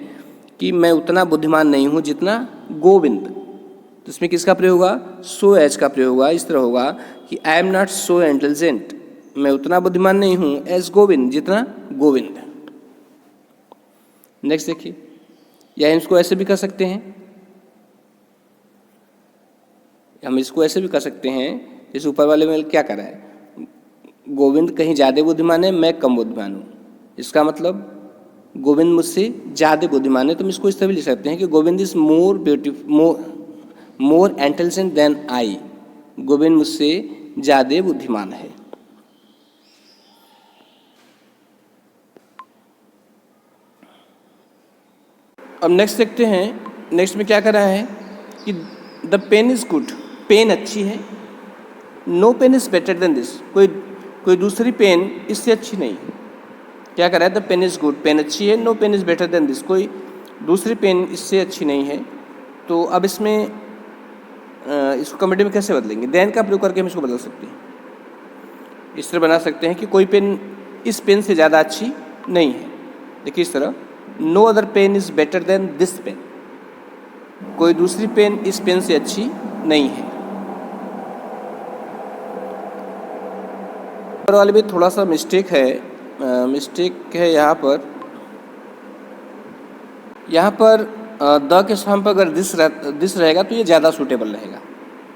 कि मैं उतना बुद्धिमान नहीं हूँ जितना गोविंद। तो इसमें किसका प्रयोग होगा, सो एज का प्रयोग होगा। इस तरह होगा कि I am not so intelligent, मैं उतना बुद्धिमान नहीं हूँ एज गोविंद, जितना गोविंद। नेक्स्ट देखिए, या इसको ऐसे भी कर सकते हैं, हम इसको ऐसे भी कर सकते हैं, इस ऊपर वाले में क्या कर रहा है, गोविंद कहीं ज़्यादा बुद्धिमान है, मैं कम बुद्धिमान हूँ। इसका मतलब गोविंद मुझसे ज़्यादा बुद्धिमान है। तो हम इसको इस तरह भी लिख सकते हैं कि Govind is more intelligent than I, Govind मुझसे ज़्यादा बुद्धिमान है। अब नेक्स्ट देखते हैं, नेक्स्ट में क्या कर रहा है कि the pen is good, pen अच्छी है, no pen is better than this, कोई दूसरी पेन इससे अच्छी नहीं है। क्या कर रहा है? The pen is good, pen अच्छी है। No pen is better than this, कोई दूसरी पेन इससे अच्छी नहीं है। तो अब इसमें इसको कमेंट में कैसे बदलेंगे? देन का प्रयोग करके हम इसको बदल सकते हैं। इस तरह बना सकते हैं कि कोई पेन इस पेन से ज़्यादा अच्छी नहीं है। देखिए इस तरह, no other pen is better than this pen, कोई दूसरी पेन इस पेन से अच्छी नहीं है। ऊपर वाले में थोड़ा सा मिस्टेक है यहाँ पर द के स्थान पर अगर दिस रहेगा तो ये ज़्यादा सूटेबल रहेगा।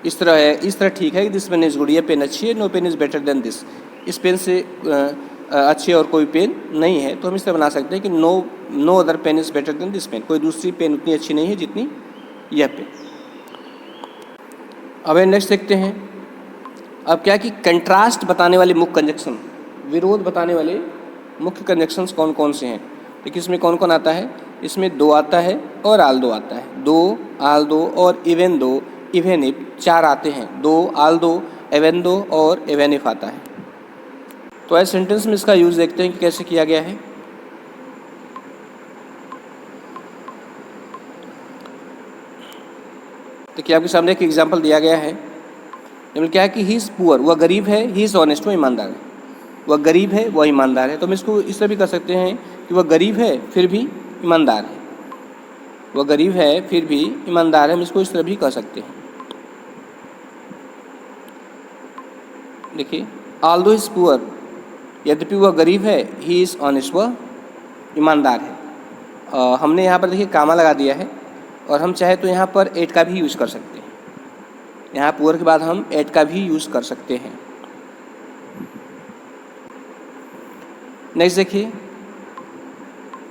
इस तरह ठीक है कि दिस पेन इज़ गुड, ये पेन अच्छी है। No pen is better than this, इस पेन से अच्छी और कोई पेन नहीं है। तो हम इस तरह बना सकते हैं कि no other pen is better than this pen, कोई दूसरी पेन उतनी अच्छी नहीं है जितनी यह पेन। अब नेक्स्ट देखते हैं। अब क्या कि कंट्रास्ट बताने वाले मुख्य कंजक्शन, विरोध बताने वाले मुख्य कंजक्शंस कौन कौन से हैं? देखिए इसमें कौन कौन आता है? इसमें दो आता है और आल दो आता है। दो, आल दो और इवन दो, इवन इफ, चार आते हैं। दो, आल दो, इवन दो और इवन इफ आता है। तो ऐसे सेंटेंस में इसका यूज़ देखते हैं कि कैसे किया गया है। देखिए आपके सामने एक एग्जाम्पल दिया गया है। इसमें क्या है कि ही इज़ पुअर, वह गरीब है। ही इज़ ऑनेस्ट, वह ईमानदार है। वह गरीब है, वह ईमानदार है। तो हम इसको इस तरह भी कर सकते हैं कि वह गरीब है फिर भी ईमानदार है। वह गरीब है फिर भी ईमानदार है, हम इसको इस तरह भी कर सकते हैं। देखिए, ऑल्दो इज़ पुअर, यद्यपि वह गरीब है। ही इज़ ऑनेस्ट, वह ईमानदार है। हमने यहाँ पर देखिए कामा लगा दिया है और हम चाहे तो यहाँ पर एट का भी यूज़ कर सकते हैं। यहाँ पुअर के बाद हम एट का भी यूज़ कर सकते हैं। नेक्स्ट देखिए,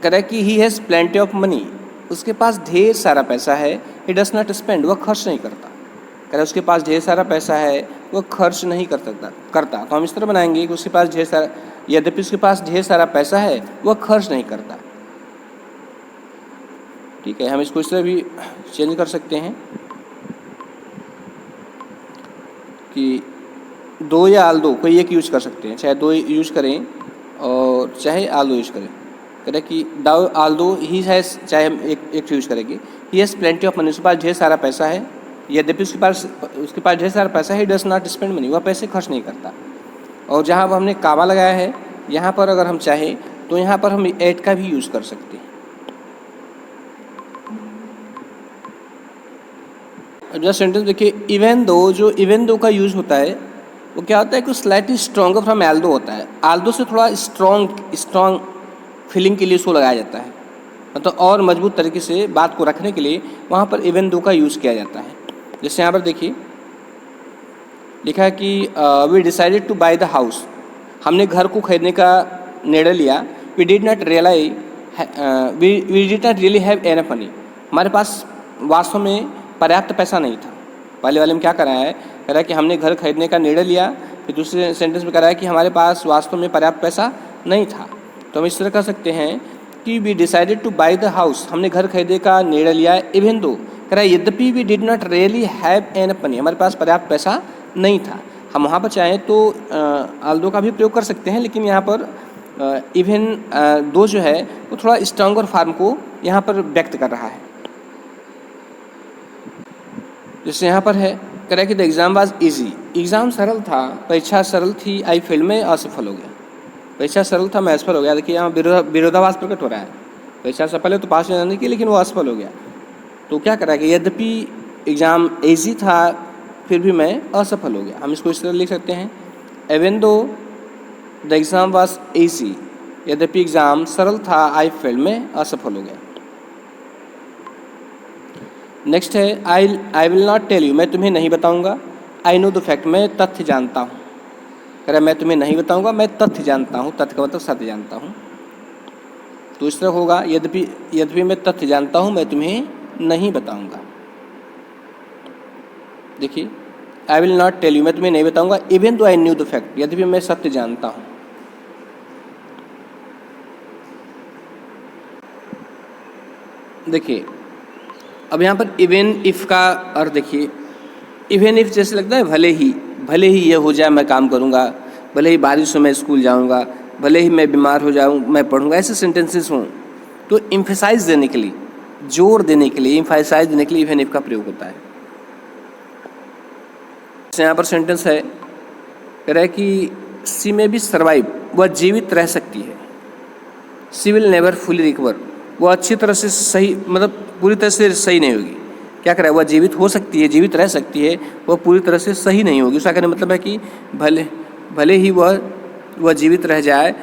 कह रहा है कि he has plenty of money, उसके पास ढेर सारा पैसा है। ही डज नॉट स्पेंड, वह खर्च नहीं करता। कह रहा है उसके पास ढेर सारा पैसा है, वह खर्च नहीं करता। तो हम इस तरह बनाएंगे कि उसके पास ढेर सारा, यद्यपि उसके पास ढेर सारा पैसा है वह खर्च नहीं करता। ठीक है, हम इसको इस तरह भी चेंज कर सकते हैं कि दो या आल दो, कोई एक यूज कर सकते हैं। चाहे दो यूज करें और चाहे आल दो यूज करें। कह रहे कि दाउ आल दो ही हैज़, चाहे हम एक यूज करेंगे। He has plenty of money, उसके पास ढेर सारा पैसा है। यद्यपि उसके पास ढेर सारा पैसा है। डज नॉट स्पेंड मनी, वह पैसे खर्च नहीं करता। और जहाँ हमने कामा लगाया है, यहाँ पर अगर हम चाहें तो यहाँ पर हम एट का भी यूज़ कर सकते हैं। जो सेंटेंस देखिए, इवन दो, जो इवन दो का यूज़ होता है वो क्या होता है कि स्लाइटली स्ट्रॉन्गर फ्रॉम एल्दो होता है। आल्दो से थोड़ा स्ट्रॉन्ग फीलिंग के लिए उसको लगाया जाता है, मतलब और मजबूत तरीके से बात को रखने के लिए वहाँ पर इवन दो का यूज़ किया जाता है। जैसे यहाँ पर देखिए लिखा है कि we decided to buy the house, हमने घर को खरीदने का निर्णय लिया। We did not really have enough money, हमारे पास वास्तव में पर्याप्त पैसा नहीं था। पहले वाले में क्या करा है, कह रहा है कि हमने घर खरीदने का निर्णय लिया। फिर दूसरे सेंटेंस में कह रहा है कि हमारे पास वास्तव में पर्याप्त पैसा नहीं था। तो हम इस तरह कर सकते हैं कि we decided to buy the house, हमने घर खरीदने का निर्णय लिया। इवन दो, कह रहा है यद्यपि we did not really have enough money, हमारे पास पर्याप्त पैसा नहीं था। हम वहाँ पर चाहें तो आल्दो का भी प्रयोग कर सकते हैं, लेकिन यहाँ पर इवन दो जो है वो थोड़ा स्ट्रॉन्गर फॉर्म को यहाँ पर व्यक्त कर रहा है। जैसे यहाँ पर है, कह रहा है कि the exam was easy, exam सरल था, परीक्षा सरल थी। आई फेल, में असफल हो गया। परीक्षा सरल था, मैं असफल हो गया। देखिए यहाँ विरोधाभास प्रकट हो रहा है। परीक्षा सफल है तो पास हो जाने की, लेकिन वो असफल हो गया। तो क्या करा कि यद्यपि एग्ज़ाम इजी था फिर भी मैं असफल हो गया। हम इसको इस तरह लिख सकते हैं, even though the exam was easy, यद्यपि एग्ज़ाम सरल था, आई फेल, में असफल हो गया। नेक्स्ट है, I will not tell you, मैं तुम्हें नहीं बताऊंगा। आई नो द फैक्ट, मैं तथ्य जानता हूँ। कह रहा मैं तुम्हें नहीं बताऊंगा, मैं तथ्य जानता हूँ। तथ्य का मतलब सत्य जानता हूँ। तो इस तरह होगा, यद्यपि मैं तथ्य जानता हूँ, मैं तुम्हें नहीं बताऊंगा। देखिए, I will not tell you, मैं तुम्हें नहीं बताऊंगा। Even though I knew the fact, यद्यपि मैं सत्य जानता हूँ। देखिए अब यहाँ पर इवन इफ़ का अर्थ देखिए, इवन इफ जैसे लगता है भले ही, भले ही ये हो जाए मैं काम करूँगा, भले ही बारिश हो मैं स्कूल जाऊँगा, भले ही मैं बीमार हो जाऊँ मैं पढ़ूँगा, ऐसे सेंटेंसेस हों तो एम्फेसाइज देने के लिए, जोर देने के लिए, एम्फेसाइज देने के लिए इवन इफ का प्रयोग होता है। यहाँ पर सेंटेंस है, कह रहा है कि सी में बी सर्वाइव, वह जीवित रह सकती है। सी विल नेवर फुली रिकवर, वह अच्छी तरह से सही, मतलब पूरी तरह से सही नहीं होगी। क्या कह रहा है, वह जीवित हो सकती है, जीवित रह सकती है, वह पूरी तरह से सही नहीं होगी। उसका कहने मतलब है कि भले ही वह जीवित रह जाए,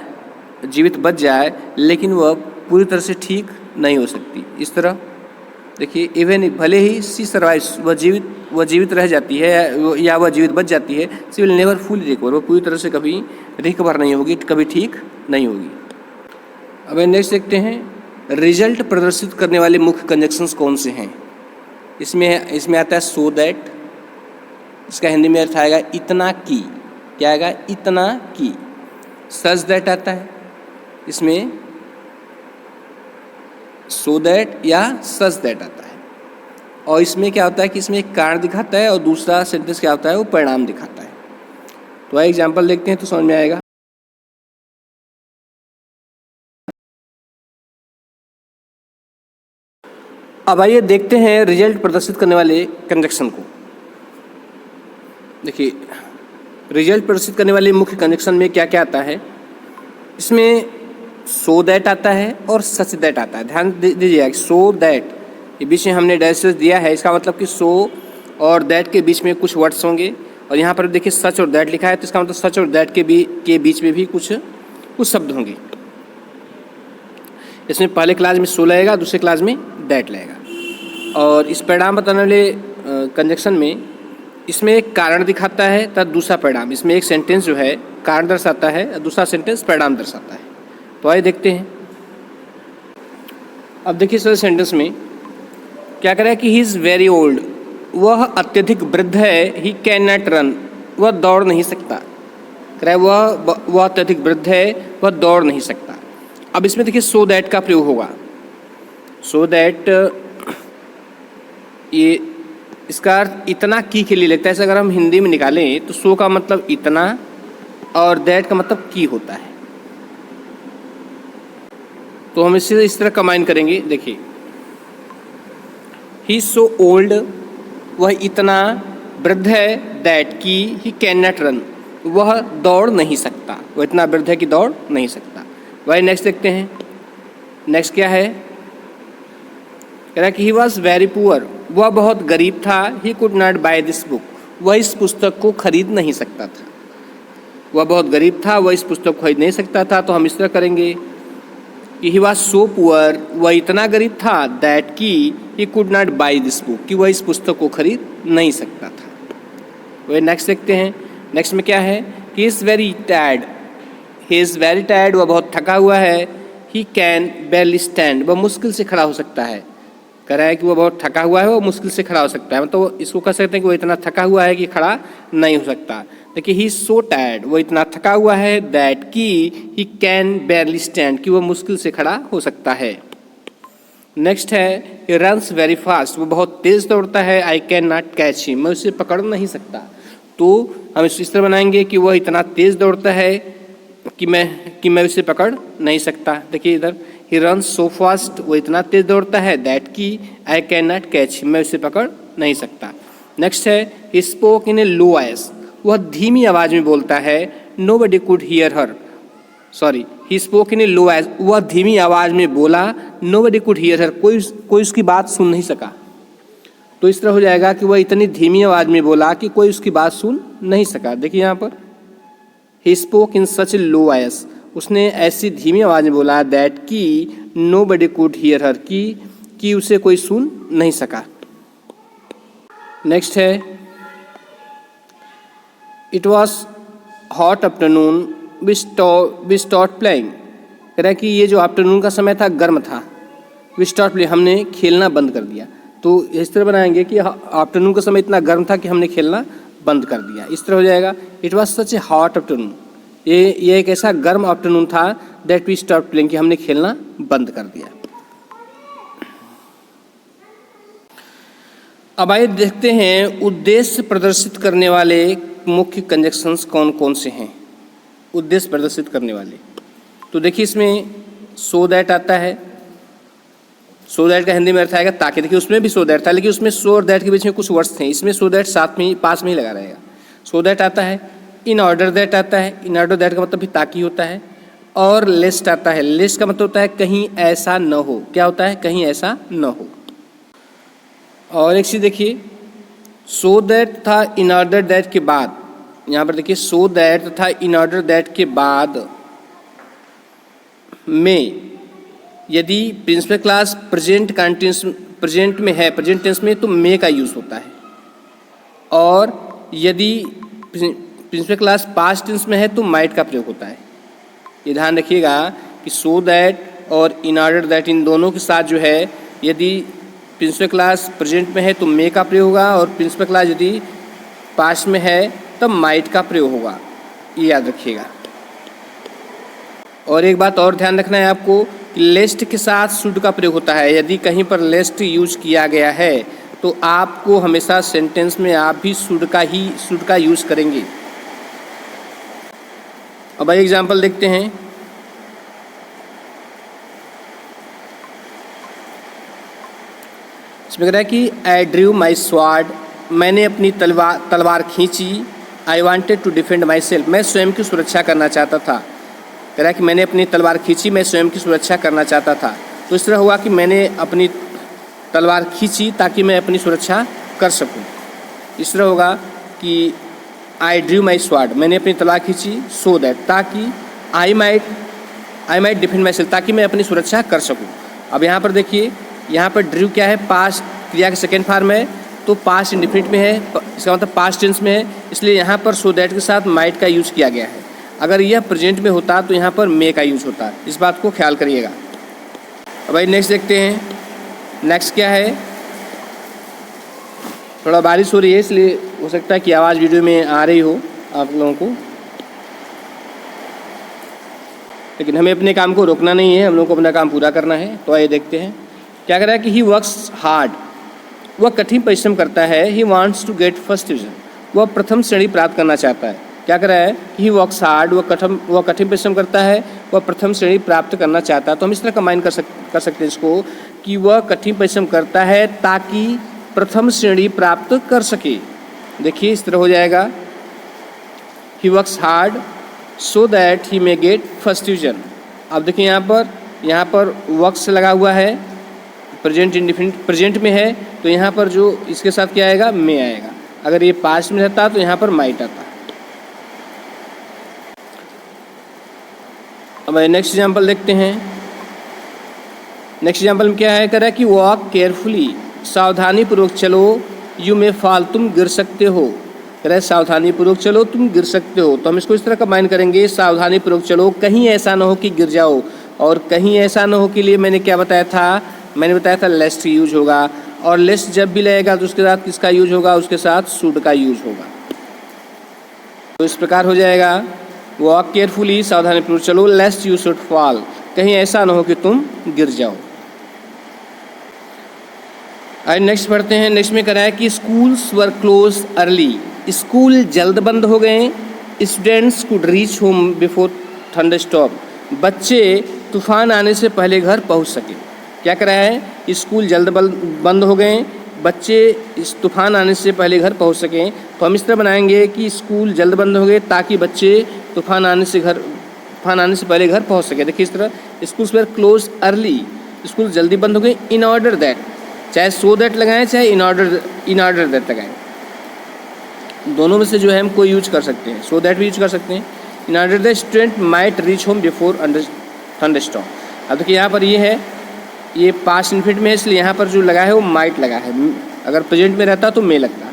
जीवित बच जाए, लेकिन वह पूरी तरह से ठीक नहीं हो सकती। इस तरह देखिए, इवन भले ही सी सर्वाइव्स, वह जीवित रह जाती है या वह जीवित बच जाती है, सी विल नेवर फुली रिकवर, वह पूरी तरह से कभी रिकवर नहीं होगी, कभी ठीक नहीं होगी। अब नेक्स्ट देखते हैं, रिजल्ट प्रदर्शित करने वाले मुख्य कंजक्शंस कौन से हैं। इसमें आता है सो दैट, इसका हिंदी में अर्थ आएगा इतना की, क्या आएगा, इतना की। सच दैट आता है, इसमें सो दैट या सच दैट आता है। और इसमें क्या होता है कि इसमें एक कारण दिखाता है और दूसरा सेंटेंस क्या होता है, वो परिणाम दिखाता है। तो आइए एग्जाम्पल देखते हैं तो समझ में आएगा। अब आइए देखते हैं रिजल्ट प्रदर्शित करने वाले कंजक्शन को। देखिए, रिजल्ट प्रदर्शित करने वाले मुख्य कंजक्शन में क्या क्या आता है। इसमें सो दैट आता है और सच दैट आता है। ध्यान दीजिएगा, सो दैट ये बीच में हमने डैशेस दिया है, इसका मतलब कि सो और दैट के बीच में कुछ वर्ड्स होंगे। और यहाँ पर देखिए सच और दैट लिखा है, तो इसका मतलब सच और दैट के बीच में भी कुछ शब्द होंगे। इसमें पहले क्लास में सो लगेगा, दूसरे क्लास में दैट लगेगा। और इस परिणाम बताने वाले कंजक्शन में इसमें एक कारण दिखाता है तथा दूसरा परिणाम। इसमें एक सेंटेंस जो है कारण दर्शाता है और दूसरा सेंटेंस परिणाम दर्शाता है। तो आइए देखते हैं। अब देखिए इस सेंटेंस में क्या कह रहा है कि ही इज़ वेरी ओल्ड, वह अत्यधिक वृद्ध है। ही कैन नॉट रन, वह दौड़ नहीं सकता। कह रहा है वह अत्यधिक वृद्ध है, वह दौड़ नहीं सकता। अब इसमें देखिए सो दैट का प्रयोग होगा। सो दैट ये इसका अर्थ इतना की के लिए लगता है। ऐसे अगर हम हिंदी में निकालें तो सो का मतलब इतना और दैट का मतलब की होता है। तो हम इसे इस तरह कंबाइन करेंगे। देखिए, ही इज सो ओल्ड, वह इतना वृद्ध है, दैट की ही कैन नॉट रन, वह दौड़ नहीं सकता। वह इतना वृद्ध है कि दौड़ नहीं सकता। वही नेक्स्ट देखते हैं। नेक्स्ट क्या है, कह रहा है कि ही वॉज वेरी पुअर, वह बहुत गरीब था। He could not buy this book, वह इस पुस्तक को खरीद नहीं सकता था। वह बहुत गरीब था, वह इस पुस्तक को खरीद नहीं सकता था। तो हम इस तरह करेंगे कि ही वॉज सो पुअर, वह इतना गरीब था, दैट की he could not buy this book, कि वह इस पुस्तक को खरीद नहीं सकता था। वही नेक्स्ट देखते हैं। नेक्स्ट में क्या है, he is very tired, he is very tired, वह बहुत थका हुआ है। ही कैन बेरली स्टैंड, वह मुश्किल से खड़ा हो सकता है। कह रहा है कि वह बहुत थका हुआ है, वो मुश्किल से खड़ा हो सकता है। मतलब इसको कह सकते हैं कि वो इतना थका हुआ है कि खड़ा नहीं हो सकता। देखिए, ही इज सो टायर्ड, वो इतना थका हुआ है, दैट की ही कैन बेरली स्टैंड, कि वह मुश्किल से खड़ा हो सकता है। नेक्स्ट है, ही रन्स वेरी फास्ट, वो बहुत तेज दौड़ता है। I can not catch him, मैं उसे पकड़ नहीं सकता। तो हम इस तरह बनाएंगे कि वह इतना तेज दौड़ता है कि मैं उसे पकड़ नहीं सकता। देखिए इधर, ही रन्स सो फास्ट, वो इतना तेज दौड़ता है, दैट की I can not catch him, मैं उसे पकड़ नहीं सकता। नेक्स्ट है, he spoke in A low voice, वह धीमी आवाज में बोलता है। Nobody could hear her, sorry, he spoke in A low voice, वह धीमी आवाज में बोला। नोबडी कुड हियर हर, कोई उसकी बात सुन नहीं सका। तो इस तरह हो जाएगा कि वह इतनी धीमी आवाज में बोला कि कोई उसकी बात सुन नहीं सका। देखिए यहाँ पर, he spoke in such A low voice, उसने ऐसी धीमी आवाज में बोला, दैट की नोबडी कुड हियर हर, कि उसे कोई सुन नहीं सका। नेक्स्ट है, it was hot afternoon, we start playing. कह रहा है कि ये जो आफ्टरनून का समय था गर्म था। वी स्टार्ट प्लेइंग, हमने खेलना बंद कर दिया। तो इस तरह बनाएंगे कि आफ्टरनून का समय इतना गर्म था कि हमने खेलना बंद कर दिया। इस तरह हो जाएगा, it was such A hot afternoon, ये एक ऐसा गर्म आफ्टरनून था, दैट वी स्टॉप प्लेइंग, कि हमने खेलना बंद कर दिया। अब आइए देखते हैं उद्देश्य प्रदर्शित करने वाले मुख्य कंजक्शंस कौन कौन से हैं उद्देश्य प्रदर्शित करने वाले। तो देखिए इसमें सो दैट आता है। सो दैट का हिंदी में अर्थ आएगा ताकि। देखिए उसमें भी सो दैट था, लेकिन उसमें सो और दैट के बीच में कुछ वर्ड्स थे, इसमें सो दैट साथ में ही पास में ही लगा रहेगा। सो दैट आता है, इन ऑर्डर दैट आता है, इन ऑर्डर दैट का मतलब भी ताकि होता है, और लेस्ट आता है। लेस्ट का मतलब होता है कहीं ऐसा न हो। क्या होता है? कहीं ऐसा न हो। और एक चीज़ देखिए, सो दैट था इन ऑर्डर दैट के बाद, यहाँ पर देखिए सो दैट था इन ऑर्डर दैट के बाद में यदि principal class present continuous present में है, प्रेजेंट टेंस में, तो मे का यूज़ होता है। और यदि प्रिंसिपल क्लास पास्ट टेंस में है तो माइट का प्रयोग होता है। ये ध्यान रखिएगा कि सो दैट और इन ऑर्डर दैट इन दोनों के साथ जो है, यदि प्रिंसिपल क्लास प्रेजेंट में है तो मे का प्रयोग होगा, और प्रिंसिपल क्लास यदि पास्ट में है तब माइट का प्रयोग होगा। ये याद रखिएगा। और एक बात और ध्यान रखना है आपको कि लेस्ट के साथ शुड का प्रयोग होता है। यदि कहीं पर लेस्ट यूज किया गया है तो आपको हमेशा सेंटेंस में आप भी शुड का यूज करेंगे। अब एक एग्जांपल देखते हैं। इसमें कह रहा है कि आई ड्रू माई स्वॉर्ड, मैंने अपनी तलवार खींची। I wanted to defend myself, मैं स्वयं की सुरक्षा करना चाहता था। कह रहा है कि मैंने अपनी तलवार खींची, मैं स्वयं की सुरक्षा करना चाहता था। तो इस तरह हुआ कि मैंने अपनी तलवार खींची ताकि मैं अपनी सुरक्षा कर सकूं। इस तरह होगा कि आई ड्रू माई स्वॉर्ड, मैंने अपनी तलवार खींची, सो दैट, ताकि I might defend my self, ताकि मैं अपनी सुरक्षा कर सकूं। अब यहाँ पर देखिए, यहाँ पर ड्रू क्या है? पास्ट क्रिया के सेकेंड फॉर्म है, तो पास्ट इंडिफिनिट में है, इसका मतलब पास्ट टेंस में है, इसलिए यहाँ पर सो दैट के साथ माइट का यूज़ किया गया है। अगर यह प्रेजेंट में होता तो यहाँ पर मे का यूज़ होता। इस बात को ख्याल करिएगा। अब भाई नेक्स्ट देखते हैं। नेक्स्ट क्या है? थोड़ा बारिश हो रही है इसलिए हो सकता है कि आवाज़ वीडियो में आ रही हो आप लोगों को, लेकिन हमें अपने काम को रोकना नहीं है, हम लोगों को अपना काम पूरा करना है। तो आइए देखते हैं क्या कह रहा है कि ही वर्क्स हार्ड, वह कठिन परिश्रम करता है। He wants to get first division, वह प्रथम श्रेणी प्राप्त करना चाहता है। क्या कर रहा है? ही वर्क्स हार्ड, वह कठिन परिश्रम करता है, वह प्रथम श्रेणी प्राप्त करना चाहता है। तो हम इस तरह कंबाइन कर सकते हैं इसको कि वह कठिन परिश्रम करता है ताकि प्रथम श्रेणी प्राप्त कर सके। देखिए इस तरह हो जाएगा, he works hard so that he may gate first division. अब देखिए यहाँ पर वर्क्स लगा हुआ है, प्रेजेंट इंडिफिनिट प्रेजेंट में है, तो यहाँ पर जो इसके साथ क्या आएगा? मे आएगा। अगर ये पास्ट में रहता तो यहाँ पर माइट आता। अब नेक्स्ट एग्जाम्पल देखते हैं। नेक्स्ट एग्जाम्पल में क्या है? कह रहा है कि वॉक केयरफुली, सावधानी पूर्वक चलो, यू मे फॉल, तुम गिर सकते हो। कह रहा है सावधानी पूर्वक चलो, तुम गिर सकते हो। तो हम इसको इस तरह कंबाइन करेंगे, सावधानी पूर्वक चलो, कहीं ऐसा ना हो कि गिर जाओ। और कहीं ऐसा ना हो के लिए मैंने क्या बताया था? मैंने बताया था लेस्ट यूज होगा, और लेस्ट जब भी लगेगा तो उसके साथ किसका यूज होगा? उसके साथ शुड का यूज होगा। तो इस प्रकार हो जाएगा, वॉक केयरफुली, सावधानी पूर्वक चलो, लेस्ट यू शुड फॉल, कहीं ऐसा ना हो कि तुम गिर जाओ। आज नेक्स्ट पढ़ते हैं। नेक्स्ट में कह रहा है कि स्कूल्स वर क्लोज अर्ली, स्कूल जल्द बंद हो गए। Students could reach home before thunderstorm, बच्चे तूफान आने से पहले घर पहुंच सके। क्या कह रहा है? स्कूल जल्द बंद हो गए, बच्चे इस तूफान आने से पहले घर पहुंच सकें। तो हम इस तरह बनाएंगे कि स्कूल जल्द बंद हो गए ताकि बच्चे तूफान आने से पहले घर पहुंच सके। देखिए इस तरह, schools were close early, school जल्दी बंद हो गए। इन ऑर्डर दैट, चाहे सो दैट लगाएं चाहे इन ऑर्डर दैट लगाएं, दोनों में से जो है हम कोई यूज कर सकते हैं। सो दैट भी यूज कर सकते हैं। In order that student might reach home before thunderstorm. अब देखिए यहाँ पर ये है, ये पास्ट इन्फिनिट में है, इसलिए यहाँ पर जो लगा है वो माइट लगा है। अगर प्रेजेंट में रहता तो मे लगता।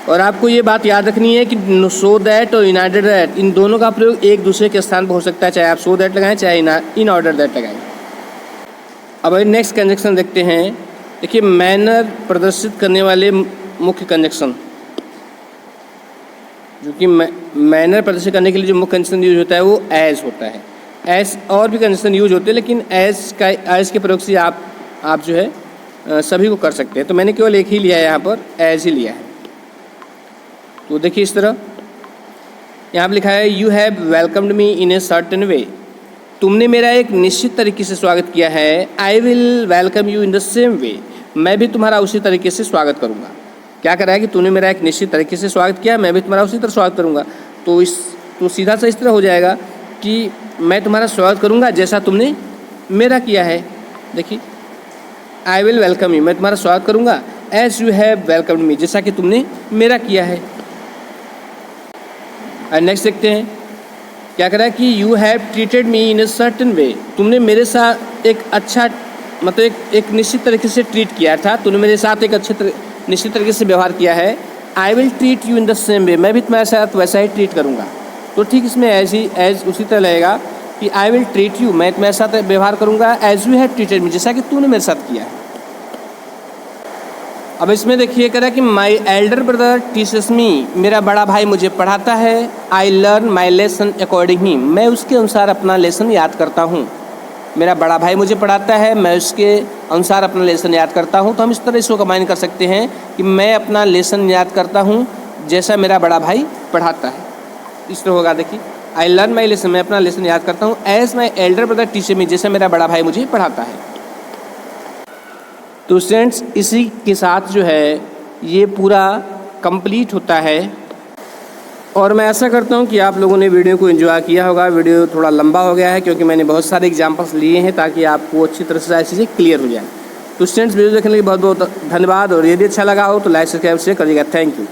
और आपको ये बात याद रखनी है कि सो दैट और इन ऑर्डर दैट, इन दोनों का प्रयोग एक दूसरे के स्थान पर हो सकता है, चाहे आप सो दैट लगाएं चाहे इन ऑर्डर दैट लगाएं। अब नेक्स्ट कंजक्शन देखते हैं। देखिए मैनर प्रदर्शित करने वाले मुख्य कंजक्शन, जो कि मैनर प्रदर्शित करने के लिए जो मुख्य कंजक्शन यूज होता है वो एज होता है। एज और भी कंजक्शन यूज होते हैं, लेकिन एज के प्रयोग से आप जो है सभी को कर सकते हैं। तो मैंने केवल एक ही लिया है, यहाँ पर एज ही लिया है। तो देखिए इस तरह यहाँ पर लिखा है you have welcomed me in a certain way, तुमने मेरा एक निश्चित तरीके से स्वागत किया है। I will welcome you in the same way, मैं भी तुम्हारा उसी तरीके से स्वागत करूँगा। क्या कर रहा है कि तूने मेरा एक निश्चित तरीके से स्वागत किया, मैं भी तुम्हारा उसी तरह स्वागत करूँगा। तो सीधा सा इस तरह हो जाएगा कि मैं तुम्हारा स्वागत करूँगा जैसा तुमने मेरा किया है। देखिए आई विल वेलकम यू, मैं तुम्हारा स्वागत करूँगा एज यू हैव वेलकम्ड मी, जैसा कि तुमने मेरा किया है। और नेक्स्ट देखते हैं क्या कह रहा है कि you have treated me in a certain way, तुमने मेरे साथ एक अच्छा मतलब एक निश्चित तरीके से ट्रीट किया था, तूने मेरे साथ एक निश्चित तरीके से व्यवहार किया है। I will treat you in the same way, मैं भी तुम्हारे साथ वैसा ही ट्रीट करूँगा। तो ठीक इसमें एज उसी तरह लगेगा कि आई विल ट्रीट यू, मैं तुम्हारे साथ व्यवहार करूँगा as you have treated me, जैसा कि तूने मेरे साथ किया है। अब इसमें देखिए कह रहा है कि my elder brother teaches me, मेरा बड़ा भाई मुझे पढ़ाता है। I learn my lesson according he, मैं उसके अनुसार अपना लेसन याद करता हूँ। मेरा बड़ा भाई मुझे पढ़ाता है, मैं उसके अनुसार अपना लेसन याद करता हूँ। तो हम इस तरह इसको कंबाइन कर सकते हैं कि मैं अपना लेसन याद करता हूँ जैसा मेरा बड़ा भाई पढ़ाता है। इस तरह होगा, देखिए आई लर्न माई लेसन, मैं अपना लेसन याद करता हूँ as my elder brother teaches me, जैसे मेरा बड़ा भाई मुझे पढ़ाता है। तो स्टूडेंट्स इसी के साथ जो है ये पूरा कंप्लीट होता है। और मैं ऐसा करता हूँ कि आप लोगों ने वीडियो को एंजॉय किया होगा। वीडियो थोड़ा लंबा हो गया है क्योंकि मैंने बहुत सारे एग्जांपल्स लिए हैं ताकि आपको अच्छी तरह से सारी चीज़ें क्लियर हो जाए। तो स्टूडेंट्स वीडियो देखने के लिए बहुत बहुत धन्यवाद, और यदि अच्छा लगा हो तो लाइक सब्सक्राइब शेयर करिएगा। Thank you.